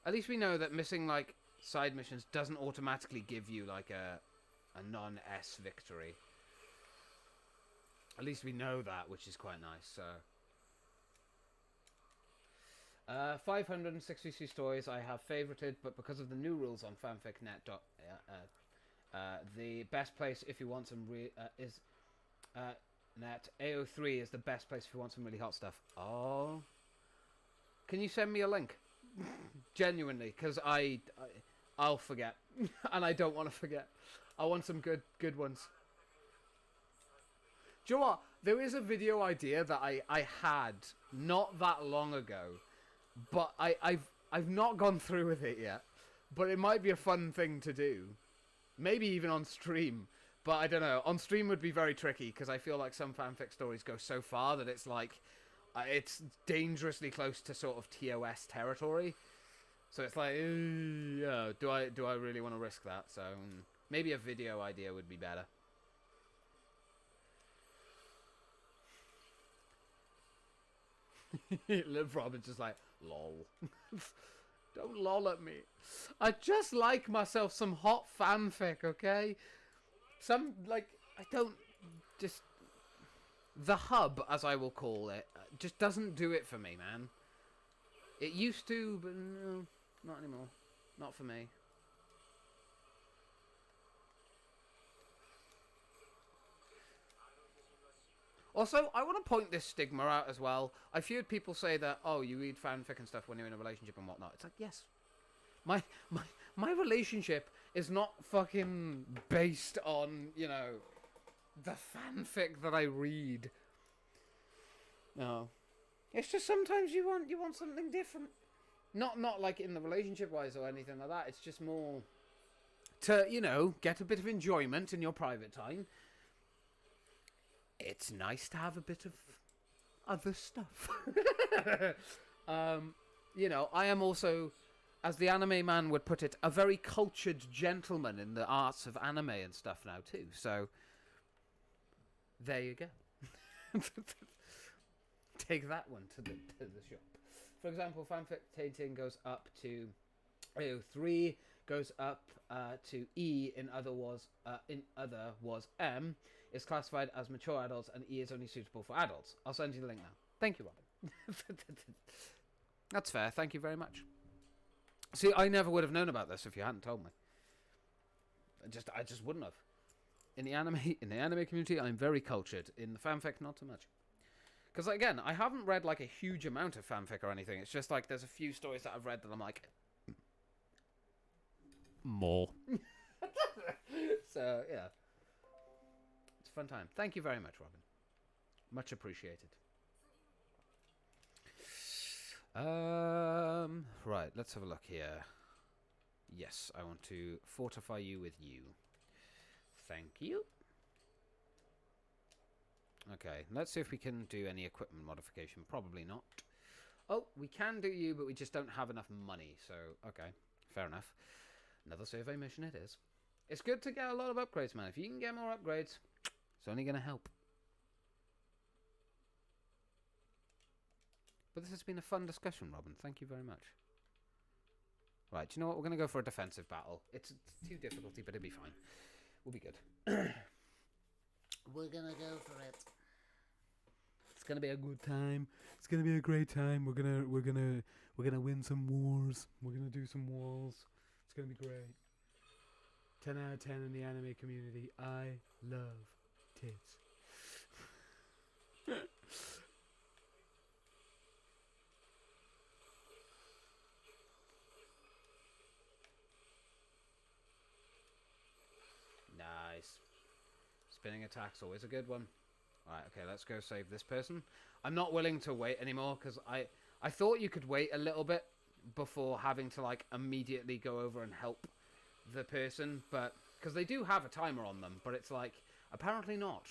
At least we know that missing, like, side missions doesn't automatically give you, like, a non-S victory. At least we know that, which is quite nice. So, 563 stories I have favorited, but because of the new rules on fanficnet, the best place if you want some is net AO3 is the best place if you want some really hot stuff. Oh, can you send me a link? Genuinely, because I'll forget, and I don't want to forget. I want some good ones. Do you know what? There is a video idea that I had not that long ago, but I've not gone through with it yet. But it might be a fun thing to do, maybe even on stream. But I don't know. On stream would be very tricky because I feel like some fanfic stories go so far that it's like it's dangerously close to sort of TOS territory. So it's like, yeah, do I really want to risk that? So maybe a video idea would be better. Liv Robin's just like, lol. Don't lol at me. I just like myself some hot fanfic, okay? Some, like, I don't, just, the hub, as I will call it, just doesn't do it for me, man. It used to, but no, not anymore. Not for me. Also, I want to point this stigma out as well. I've heard people say that, oh, you read fanfic and stuff when you're in a relationship and whatnot. It's like, yes. My relationship is not fucking based on, you know, the fanfic that I read. No. It's just sometimes you want something different. Not like in the relationship wise or anything like that. It's just more to, you know, get a bit of enjoyment in your private time. It's nice to have a bit of other stuff. You know, I am also, as the anime man would put it, a very cultured gentleman in the arts of anime and stuff now too. So, there you go. Take that one to the shop. For example, fanfic tainting goes up to AO3, goes up to E in other was M, is classified as mature adults, and E is only suitable for adults. I'll send you the link now. Thank you, Robin. That's fair. Thank you very much. See, I never would have known about this if you hadn't told me. I just wouldn't have. In the anime community, I'm very cultured. In the fanfic, not so much. Because again, I haven't read like a huge amount of fanfic or anything. It's just like there's a few stories that I've read that I'm like, more. So yeah, it's a fun time. Thank you very much, Robin. Much appreciated. Right, let's have a look here. Yes, I want to fortify you with you. Thank you. Okay, let's see if we can do any equipment modification. Probably not. Oh, we can do you, but we just don't have enough money. So, okay, fair enough. Another survey mission it is. It's good to get a lot of upgrades, man. If you can get more upgrades, it's only going to help. But this has been a fun discussion, Robin. Thank you very much. Right, do you know what? We're going to go for a defensive battle. It's 2 difficulty, but it'll be fine. We'll be good. We're going to go for it. It's going to be a good time. It's going to be a great time. We're going to win some wars. We're going to do some walls. It's going to be great. 10 out of 10 in the anime community. I love tits. Nice. Spinning attack's always a good one. Alright, okay, let's go save this person. I'm not willing to wait anymore, because I thought you could wait a little bit before having to, like, immediately go over and help the person, but... Because they do have a timer on them, but it's like, apparently not.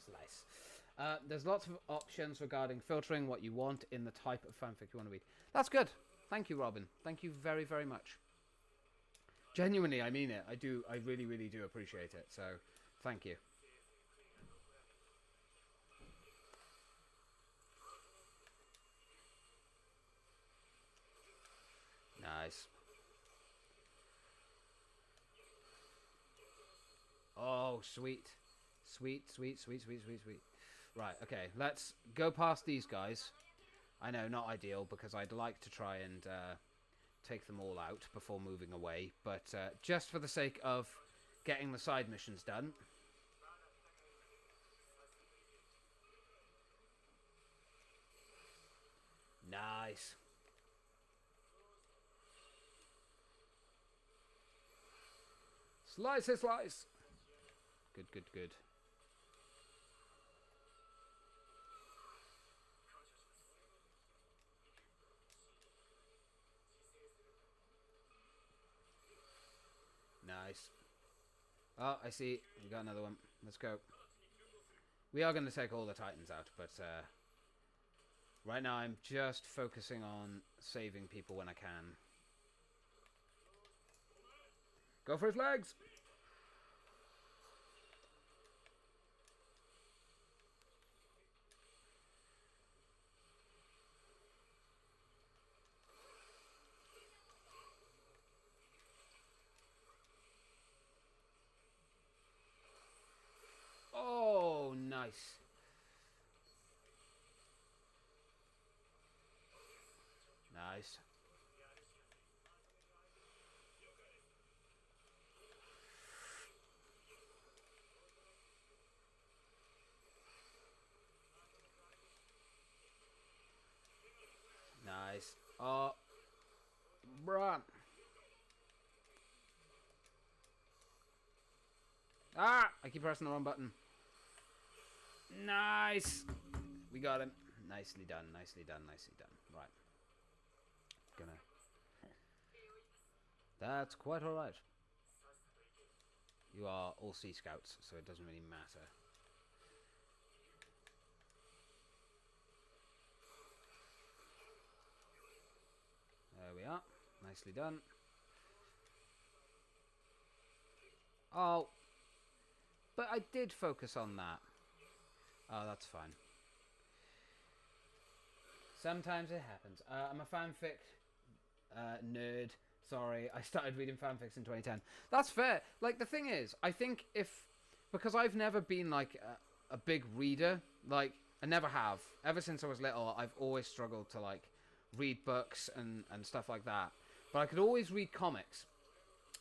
Slice. There's lots of options regarding filtering what you want in the type of fanfic you want to read. That's good. Thank you, Robin. Thank you very, very much. Genuinely, I mean it. I really, really do appreciate it. So, thank you. Nice. Oh, sweet. Sweet, sweet, sweet, sweet, sweet, sweet. Right, okay, let's go past these guys. I know, not ideal, because I'd like to try and take them all out before moving away, but just for the sake of getting the side missions done. Nice. Slice it, slice. Good, good, good. Nice. Oh, I see. We got another one. Let's go. We are going to take all the Titans out, but right now I'm just focusing on saving people when I can. Go for his legs! Oh, nice. Nice. Nice. Oh. Bruh. Ah! I keep pressing the wrong button. Nice! We got him. Nicely done, nicely done, nicely done. Right. Gonna... That's quite alright. You are all Sea Scouts, so it doesn't really matter. There we are. Nicely done. Oh. But I did focus on that. Oh, that's fine. Sometimes it happens. I'm a fanfic nerd. Sorry, I started reading fanfics in 2010. That's fair. Like, the thing is, I think if... Because I've never been, like, a big reader. Like, I never have. Ever since I was little, I've always struggled to, like, read books and stuff like that. But I could always read comics.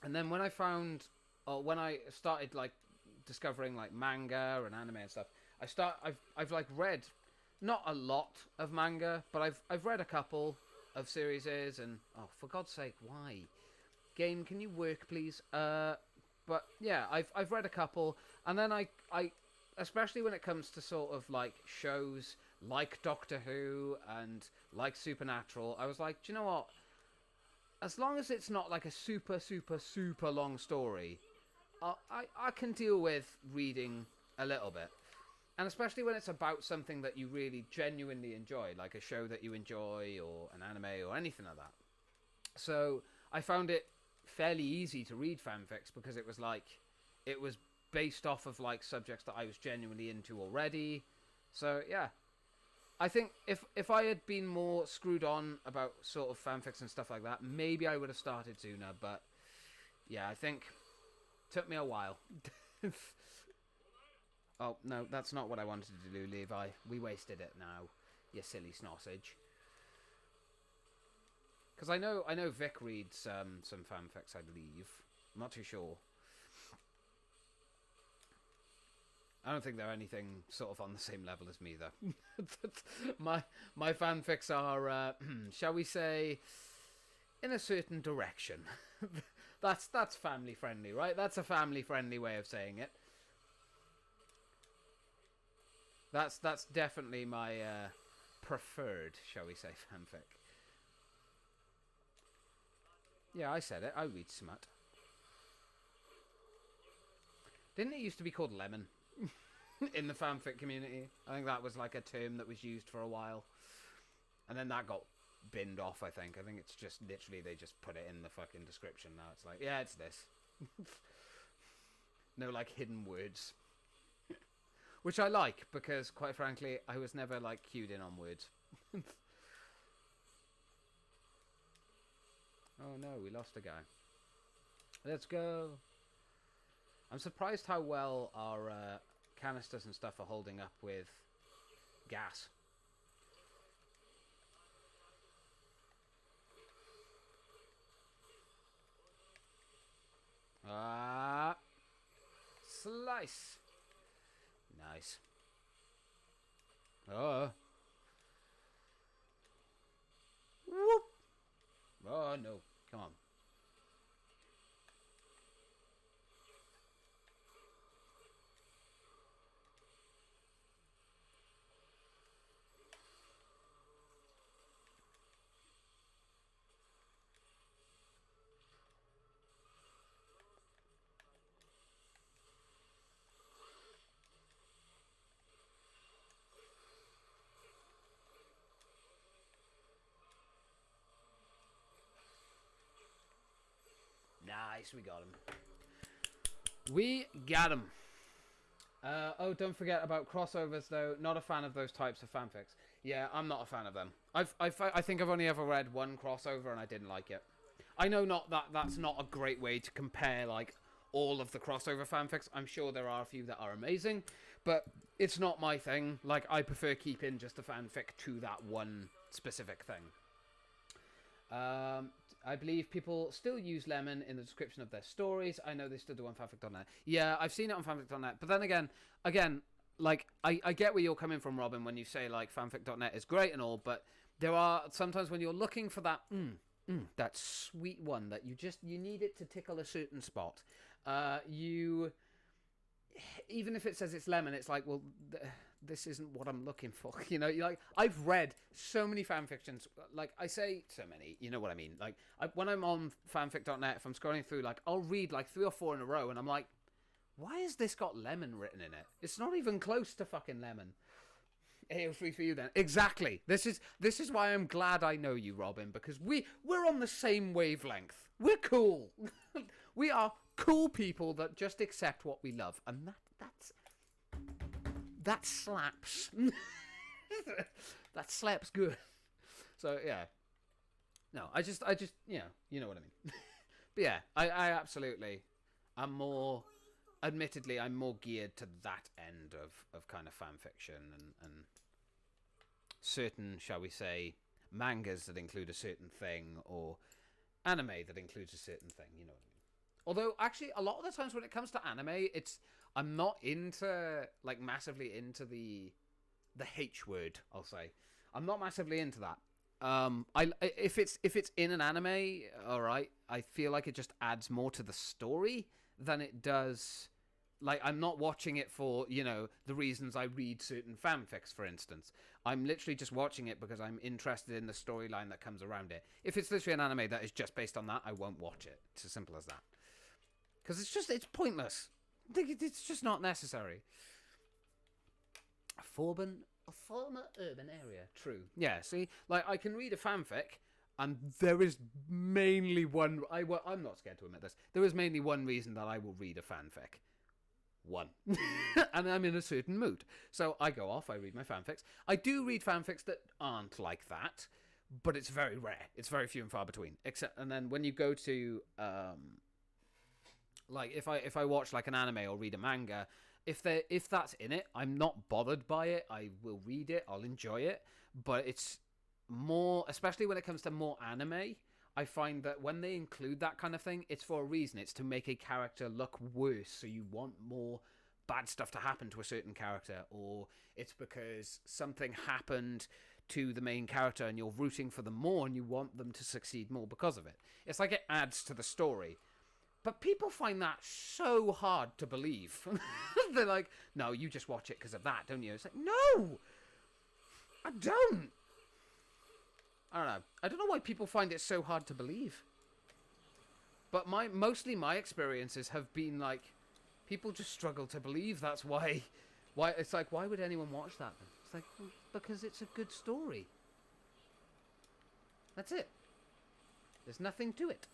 And then when I found... Or when I started, like, discovering, like, manga and anime and stuff, I've like, read... Not a lot of manga, but I've read a couple of series, and oh, for God's sake, why? Game, can you work, please? But yeah, I've read a couple, and then I especially when it comes to sort of like shows like Doctor Who and like Supernatural, I was like, do you know what? As long as it's not like a super long story, I can deal with reading a little bit. And especially when it's about something that you really genuinely enjoy, like a show that you enjoy or an anime or anything like that. So I found it fairly easy to read fanfics because it was like, it was based off of like subjects that I was genuinely into already. So yeah, I think if I had been more screwed on about sort of fanfics and stuff like that, maybe I would have started sooner. But yeah, I think it took me a while. Oh, no, that's not what I wanted to do, Levi. We wasted it now, you silly snossage. Because I know Vic reads some fanfics, I believe. I'm not too sure. I don't think they're anything sort of on the same level as me, though. my fanfics are, shall we say, in a certain direction. That's family friendly, right? That's a family friendly way of saying it. That's definitely my preferred, shall we say, fanfic. Yeah, I said it. I read smut. Didn't it used to be called lemon in the fanfic community? I think that was like a term that was used for a while. And then that got binned off, I think. I think it's just literally they just put it in the fucking description now. It's like, yeah, it's this. No, like, hidden words. Which I like, because, quite frankly, I was never, like, cued in on words. Oh, no, we lost a guy. Let's go. I'm surprised how well our canisters and stuff are holding up with gas. Ah, slice. Nice. Oh. Whoop. Oh no. Come on. Nice, we got him. We got him. Oh, don't forget about crossovers, though. Not a fan of those types of fanfics. Yeah, I'm not a fan of them. I think I've only ever read one crossover and I didn't like it. I know that's not a great way to compare, like, all of the crossover fanfics. I'm sure there are a few that are amazing, but it's not my thing. Like, I prefer keeping just the fanfic to that one specific thing. I believe people still use lemon in the description of their stories. I know they still do on fanfic.net. Yeah, I've seen it on fanfic.net. But then again, like, I get where you're coming from, Robin, when you say, like, fanfic.net is great and all, but there are sometimes when you're looking for that, that sweet one that you need it to tickle a certain spot. Even if it says it's lemon, it's like, well, this isn't what I'm looking for. You know, like, I've read so many fan fictions. Like, I say so many, you know what I mean? Like, when I'm on fanfic.net, if I'm scrolling through, like, I'll read like 3 or 4 in a row, and I'm like, why has this got lemon written in it? It's not even close to fucking lemon. AO3 for you then. Exactly. This is why I'm glad I know you, Robin, because we're on the same wavelength. We're cool. We are cool people that just accept what we love, and that slaps. That slaps good. So yeah. No, I just you know what I mean. But yeah, I absolutely. Admittedly, I'm more geared to that end of kind of fan fiction and certain, shall we say, mangas that include a certain thing, or anime that includes a certain thing, you know what I mean? Although, actually, a lot of the times when it comes to anime, I'm not into, like, massively into the H word, I'll say. I'm not massively into that. If it's in an anime, alright, I feel like it just adds more to the story than it does. Like, I'm not watching it for, you know, the reasons I read certain fanfics, for instance. I'm literally just watching it because I'm interested in the storyline that comes around it. If it's literally an anime that is just based on that, I won't watch it. It's as simple as that. Because it's pointless. It's just not necessary. A former urban area. True. Yeah, see? Like, I can read a fanfic, and there is mainly one... I'm not scared to admit this. There is mainly one reason that I will read a fanfic. One. And I'm in a certain mood. So I go off, I read my fanfics. I do read fanfics that aren't like that, but it's very rare. It's very few and far between. And then when you go to... like, if I watch, like, an anime or read a manga, if that's in it, I'm not bothered by it. I will read it. I'll enjoy it. But it's more... Especially when it comes to more anime... I find that when they include that kind of thing, it's for a reason. It's to make a character look worse, so you want more bad stuff to happen to a certain character, or it's because something happened to the main character and you're rooting for them more and you want them to succeed more because of it. It's like it adds to the story. But people find that so hard to believe. They're like, no, you just watch it because of that, don't you? It's like, no! I don't! I don't know. I don't know why people find it so hard to believe. But mostly my experiences have been like, people just struggle to believe. That's why it's like, why would anyone watch that then? It's like, well, because it's a good story. That's it. There's nothing to it.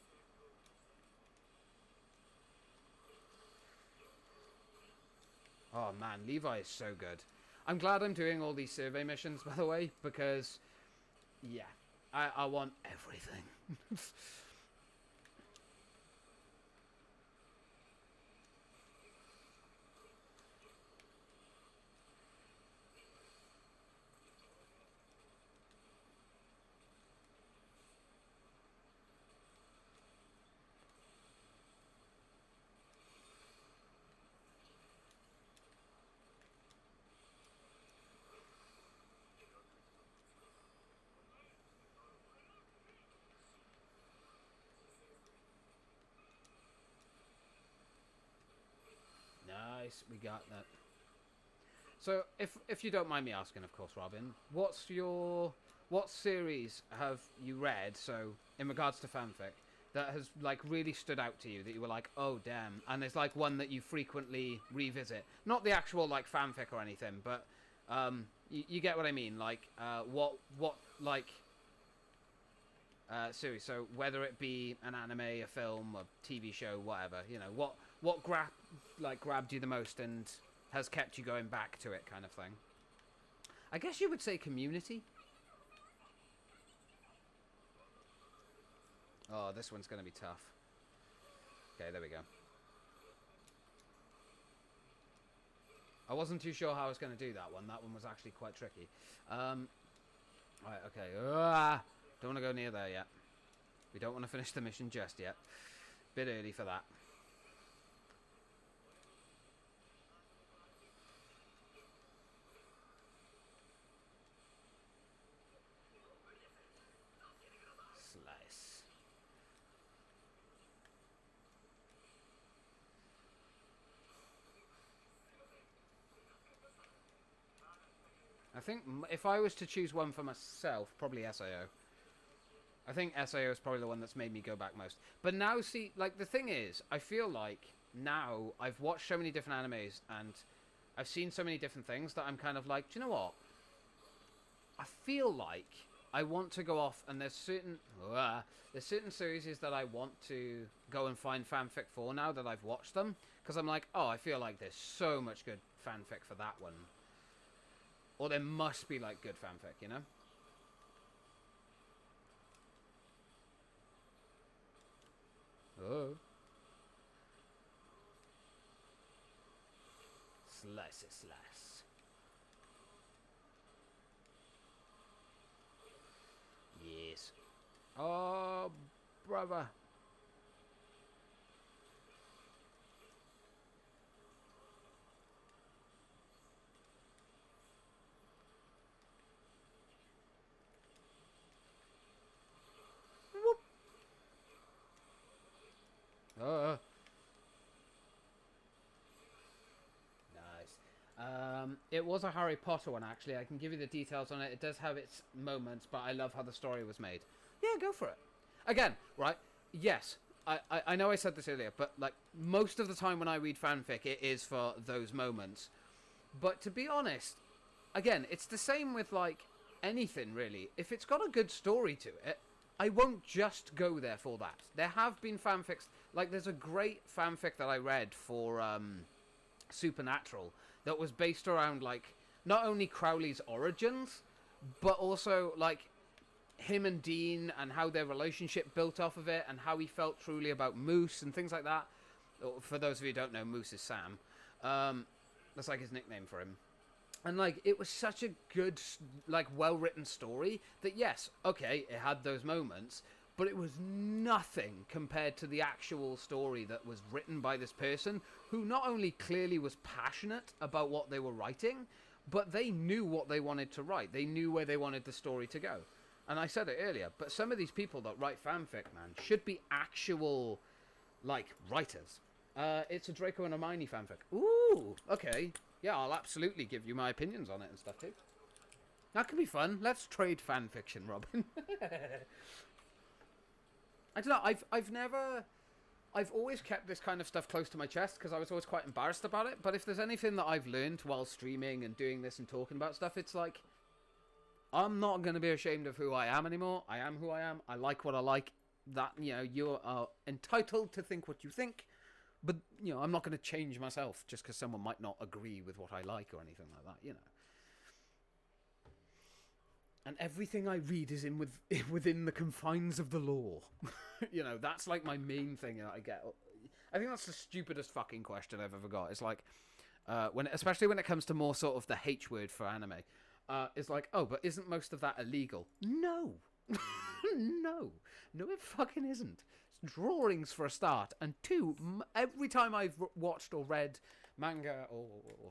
Oh man, Levi is so good. I'm glad I'm doing all these survey missions, by the way, because, yeah, I want everything. Slice, we got that. So, if you don't mind me asking, of course, Robin, what series have you read, so, in regards to fanfic, that has, like, really stood out to you, that you were like, oh, damn, and there's, like, one that you frequently revisit? Not the actual, like, fanfic or anything, but, you get what I mean, like, what, like, series, so whether it be an anime, a film, a TV show, whatever, you know, what grabbed you the most and has kept you going back to it, kind of thing? I guess you would say Community. Oh, this one's going to be tough. Okay, there we go. I wasn't too sure how I was going to do that one. That one was actually quite tricky. Right, okay. Don't want to go near there yet. We don't want to finish the mission just yet. Bit early for that. Slice. I think if I was to choose one for myself, probably SAO. I think SAO is probably the one that's made me go back most. But now, see, like, the thing is, I feel like now I've watched so many different animes and I've seen so many different things that I'm kind of like, do you know what? I feel like I want to go off, and there's certain series that I want to go and find fanfic for now that I've watched them, because I'm like, oh, I feel like there's so much good fanfic for that one. Or there must be, like, good fanfic, you know? Oh. Slice it, slice. Yes. Oh, brother. Whoop. Nice. It was a Harry Potter one, actually. I can give you the details on it. It does have its moments, but I love how the story was made. Yeah, go for it. Again, right? Yes, I know I said this earlier, but, like, most of the time when I read fanfic, it is for those moments. But to be honest, again, it's the same with, like, anything, really. If it's got a good story to it, I won't just go there for that. There have been fanfics, like, there's a great fanfic that I read for Supernatural that was based around, like, not only Crowley's origins, but also, like, him and Dean and how their relationship built off of it and how he felt truly about Moose and things like that. For those of you who don't know, Moose is Sam. That's, like, his nickname for him. And, like, it was such a good, like, well-written story that, yes, okay, it had those moments, but it was nothing compared to the actual story that was written by this person who not only clearly was passionate about what they were writing, but they knew what they wanted to write. They knew where they wanted the story to go. And I said it earlier, but some of these people that write fanfic, man, should be actual, like, writers. It's a Draco and Hermione fanfic. Ooh, okay. Yeah, I'll absolutely give you my opinions on it and stuff too. That could be fun. Let's trade fan fiction, Robin. I don't know. I've always kept this kind of stuff close to my chest because I was always quite embarrassed about it. But if there's anything that I've learned while streaming and doing this and talking about stuff, it's like, I'm not going to be ashamed of who I am anymore. I am who I am. I like what I like. That, you know, you are entitled to think what you think. But, you know, I'm not going to change myself just because someone might not agree with what I like or anything like that, you know. And everything I read is within the confines of the law. You know, that's like my main thing that I get. I think that's the stupidest fucking question I've ever got. It's like, especially when it comes to more sort of the H word for anime. It's like, oh, but isn't most of that illegal? No. No, it fucking isn't. It's drawings for a start, and two, every time I've watched or read manga or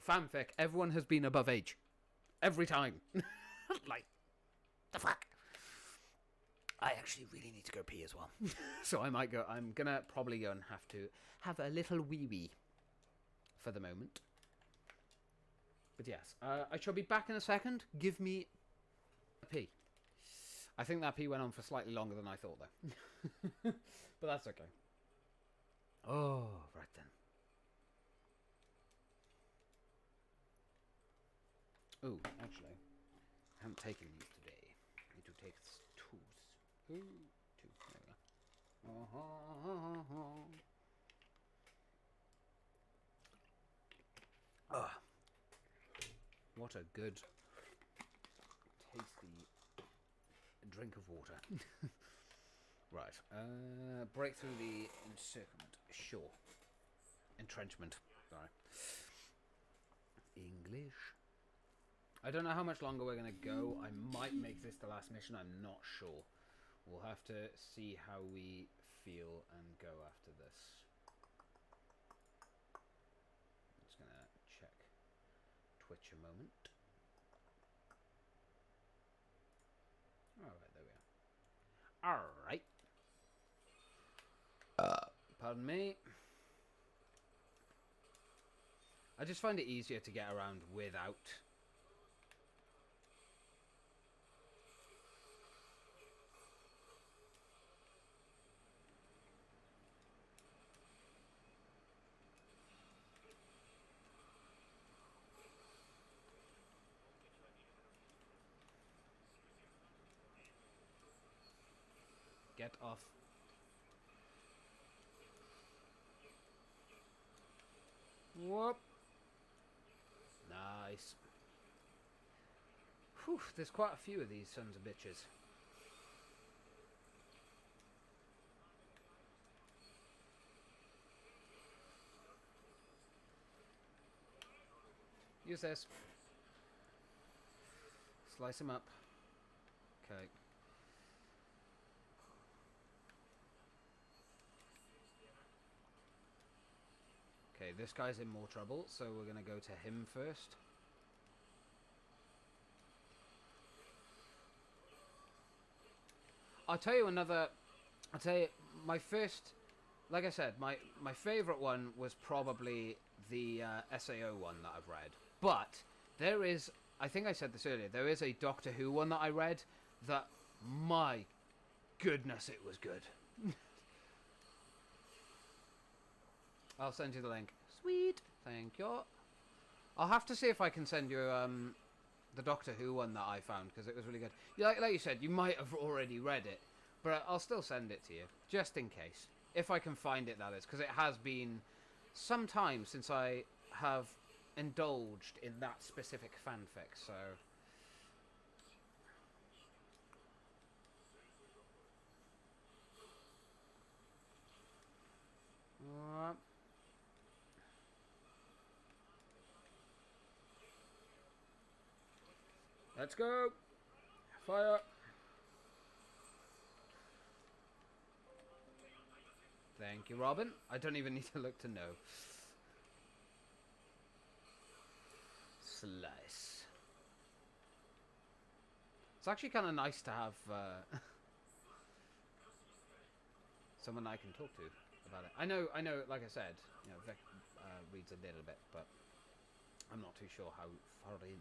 fanfic, everyone has been above age. Every time. Like, the fuck? I actually really need to go pee as well. So I'm gonna probably go and have to have a little wee-wee for the moment. But yes, I shall be back in a second. Give me a pee. I think that pee went on for slightly longer than I thought, though. But that's okay. Oh, right then. Oh, actually, I haven't taken these today. I need to take two. There we go. Ah, what a good, tasty drink of water. Right. Break through the encirclement. Sure. Entrenchment. Sorry. English. I don't know how much longer we're going to go. I might make this the last mission. I'm not sure. We'll have to see how we feel and go after this. I'm just going to check Twitch a moment. Alright, there we are. Alright. Pardon me. I just find it easier to get around without. Get off. Whoop. Nice. Whew, there's quite a few of these sons of bitches. Use this. Slice him up. Okay. Okay, this guy's in more trouble, so we're going to go to him first. I'll tell you my first, like I said, my favourite one was probably the SAO one that I've read. But there is, I think I said this earlier, there is a Doctor Who one that I read that, my goodness, it was good. I'll send you the link. Sweet. Thank you. I'll have to see if I can send you the Doctor Who one that I found, because it was really good. Like you said, you might have already read it, but I'll still send it to you, just in case. If I can find it, that is, because it has been some time since I have indulged in that specific fanfic, so... Let's go! Fire! Thank you, Robin. I don't even need to look to know. Slice. It's actually kind of nice to have someone I can talk to about it. I know, like I said, you know, Vic reads a little bit, but I'm not too sure how far in.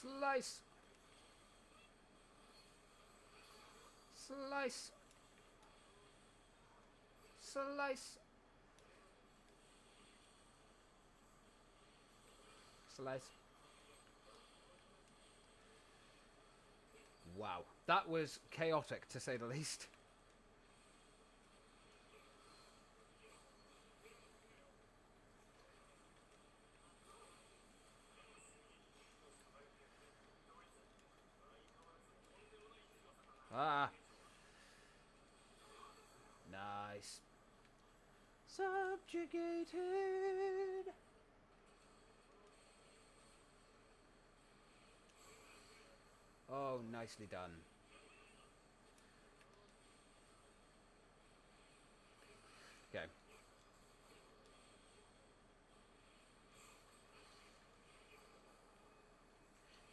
Slice! Slice! Slice! Slice. Wow. That was chaotic, to say the least. Ah. Nice. Subjugated. Oh, nicely done. Okay.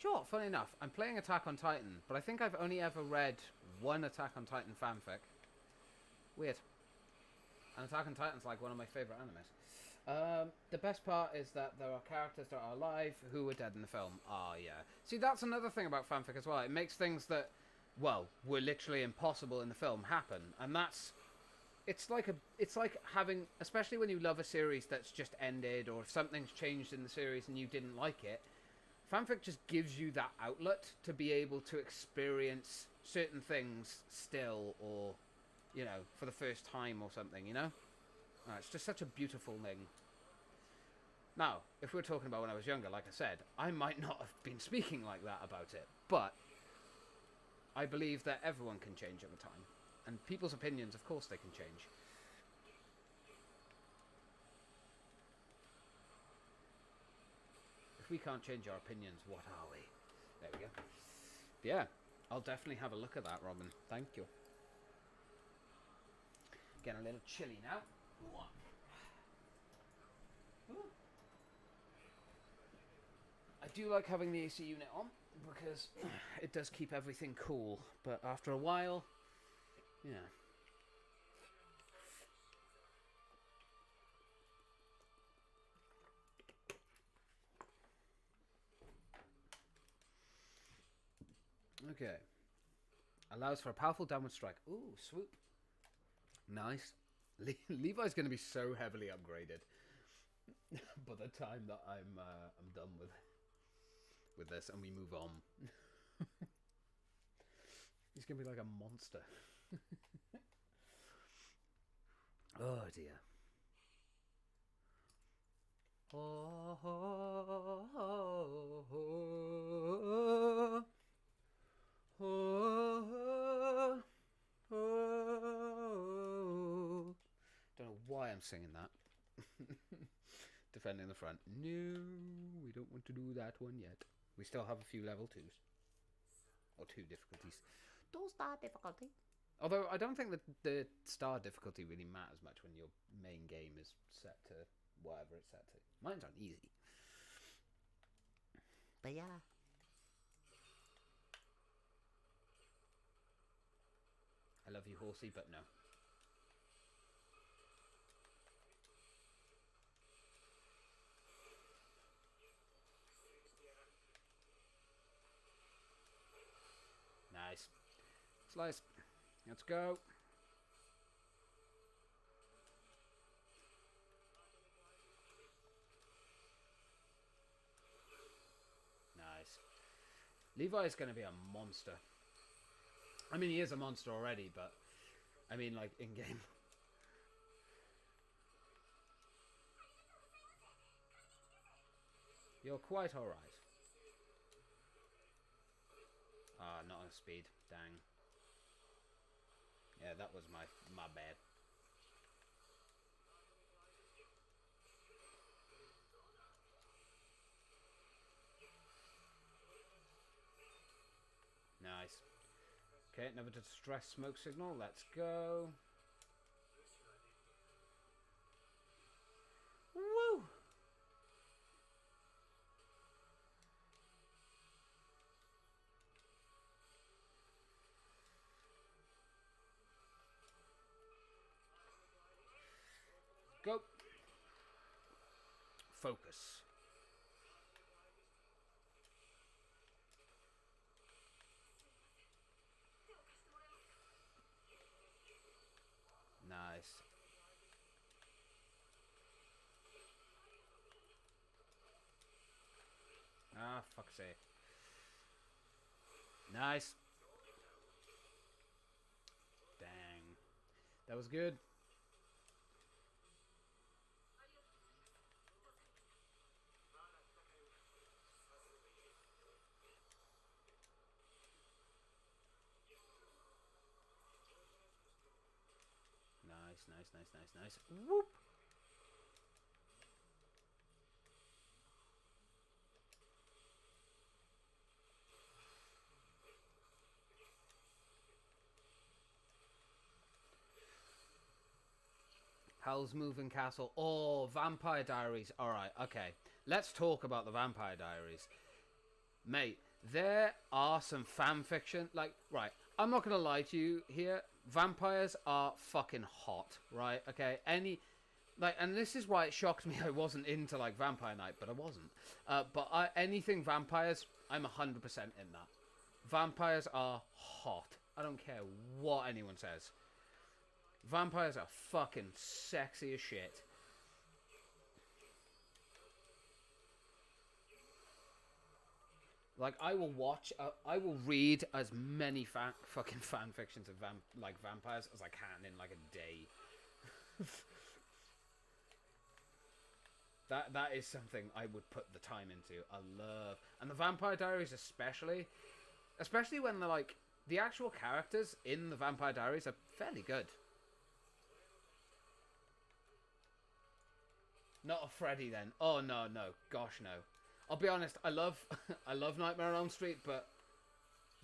you know what? Funny enough, I'm playing Attack on Titan, but I think I've only ever read one Attack on Titan fanfic. Weird. And Attack on Titan's like one of my favourite animes. The best part is that there are characters that are alive who were dead in the film. Ah, yeah. See, that's another thing about fanfic as well. It makes things that, well, were literally impossible in the film happen. And that's... It's like having... Especially when you love a series that's just ended, or if something's changed in the series and you didn't like it, fanfic just gives you that outlet to be able to experience certain things still, or, you know, for the first time or something, you know? It's just such a beautiful thing. Now, if we're talking about when I was younger, like I said, I might not have been speaking like that about it, but I believe that everyone can change over time. And people's opinions, of course, they can change. If we can't change our opinions, what are we? There we go. Yeah, I'll definitely have a look at that, Robin. Thank you. Getting a little chilly now. I do like having the AC unit on because it does keep everything cool, but after a while, yeah. Okay. Allows for a powerful downward strike. Ooh, swoop. Nice. Levi's going to be so heavily upgraded by the time that I'm done with this and we move on. He's going to be like a monster. Oh dear. Oh, oh, oh, oh, oh, oh. Don't know why I'm singing that. Defending the front. No, we don't want to do that one yet. We still have a few level 2s. Or 2 difficulties. 2 star difficulty. Although I don't think that the star difficulty really matters much when your main game is set to whatever it's set to. Mine's on easy. But yeah. I love you, horsey, but no. Nice. Slice. Let's go. Nice. Levi's going to be a monster. I mean, he is a monster already, but I mean, like, in-game. You're quite alright. Ah, not on speed. Dang. Yeah, that was my bad. Nice. Okay, never to distress smoke signal. Let's go. Woo! Go. Focus. Nice. Ah, fuck's sake. Nice. Dang. That was good. Nice. Whoop. Hell's Moving Castle. Oh, Vampire Diaries. Alright, okay. Let's talk about the Vampire Diaries. Mate, There are some fan fiction, like, right, I'm not gonna lie to you here. Vampires are fucking hot, right? Okay, like, and this is why it shocked me I wasn't into, like, Vampire Night, but I wasn't. Anything vampires, I'm 100% in that. Vampires are hot. I don't care what anyone says. Vampires are fucking sexy as shit. Like, I will read as many fucking fan fictions of vampires as I can in like a day. That is something I would put the time into. I love, and the Vampire Diaries especially when they're like the actual characters in the Vampire Diaries are fairly good. Not a Freddy then. Oh no, gosh no. I'll be honest. I love I love Nightmare on Elm Street, but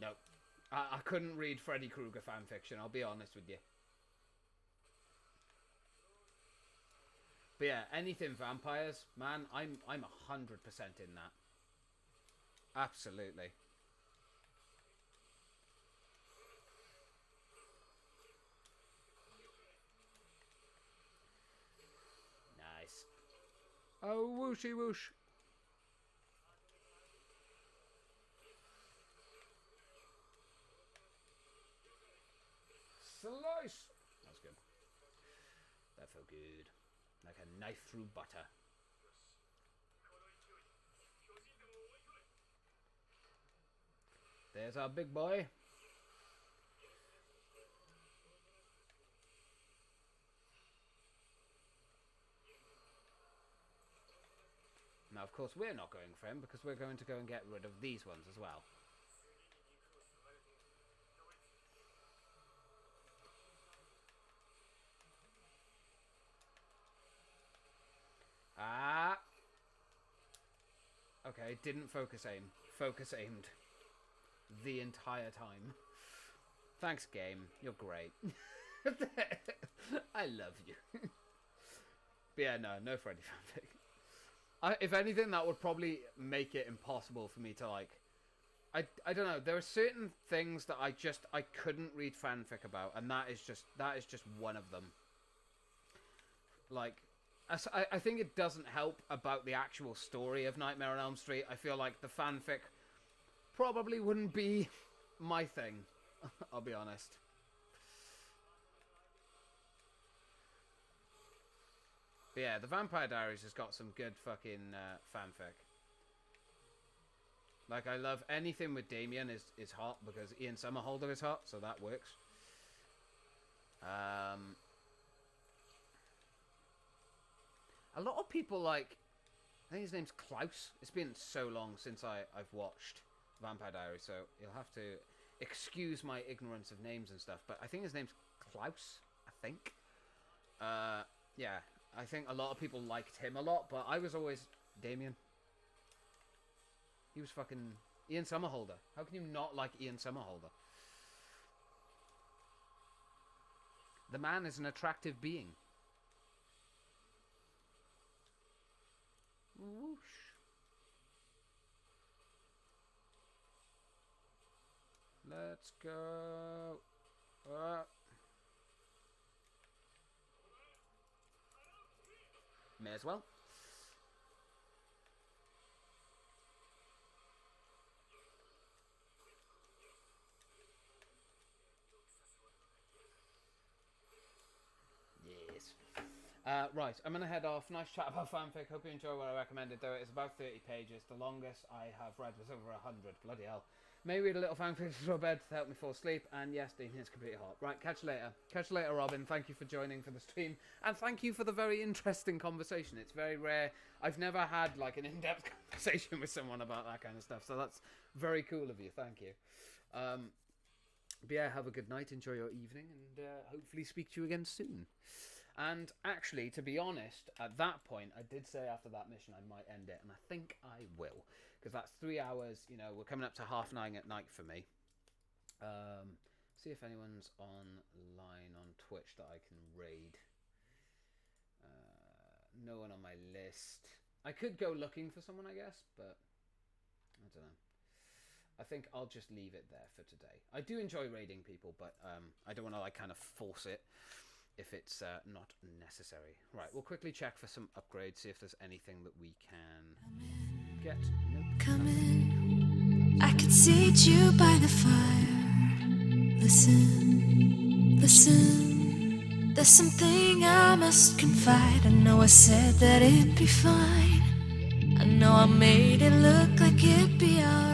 no, I couldn't read Freddy Krueger fan fiction. I'll be honest with you. But yeah, anything vampires, man, I'm 100% in that. Absolutely. Nice. Oh, whooshy whoosh. Slice. That's good. That felt good. Like a knife through butter. There's our big boy. Now, of course, we're not going for him because we're going to go and get rid of these ones as well. Ah. Okay, didn't focus aim. Focus aimed the entire time. Thanks, game. You're great. I love you. But yeah, no Freddy fanfic. If anything, that would probably make it impossible for me to, like... I don't know. There are certain things that I couldn't read fanfic about, and that is just one of them. Like... I think it doesn't help about the actual story of Nightmare on Elm Street. I feel like the fanfic probably wouldn't be my thing. I'll be honest. But yeah, the Vampire Diaries has got some good fucking fanfic. Like, I love anything with Damien is hot because Ian Somerhalder is hot, so that works. A lot of people, like... I think his name's Klaus. It's been so long since I've watched Vampire Diaries, so you'll have to excuse my ignorance of names and stuff. But I think his name's Klaus, I think. Yeah, I think a lot of people liked him a lot, but I was always... Damien. He was fucking... Ian Somerhalder. How can you not like Ian Somerhalder? The man is an attractive being. Whoosh. Let's go. May as well. Yes. Right, I'm going to head off. Nice chat about fanfic. Hope you enjoy what I recommended, though. It's about 30 pages. The longest I have read was over 100. Bloody hell. May read a little fanfic before bed to help me fall asleep. And yes, Dean is completely hot. Right, catch you later. Catch you later, Robin. Thank you for joining for the stream. And thank you for the very interesting conversation. It's very rare. I've never had, like, an in-depth conversation with someone about that kind of stuff. So that's very cool of you. Thank you. But yeah, have a good night. Enjoy your evening. And hopefully speak to you again soon. And actually, to be honest, at that point, I did say after that mission I might end it, and I think I will, because that's 3 hours. You know, we're coming up to 9:30 at night for me. See if anyone's online on Twitch that I can raid. No one on my list. I could go looking for someone, I guess, but I don't I think I'll just leave it there for today. I do enjoy raiding people, but I don't want to like kind of force it if it's not necessary. Right, we'll quickly check for some upgrades, see if there's anything that we can get. Nope. Come in, I could seat you by the fire. Listen, listen, there's something I must confide. I know I said that it'd be fine. I know I made it look like it'd be alright.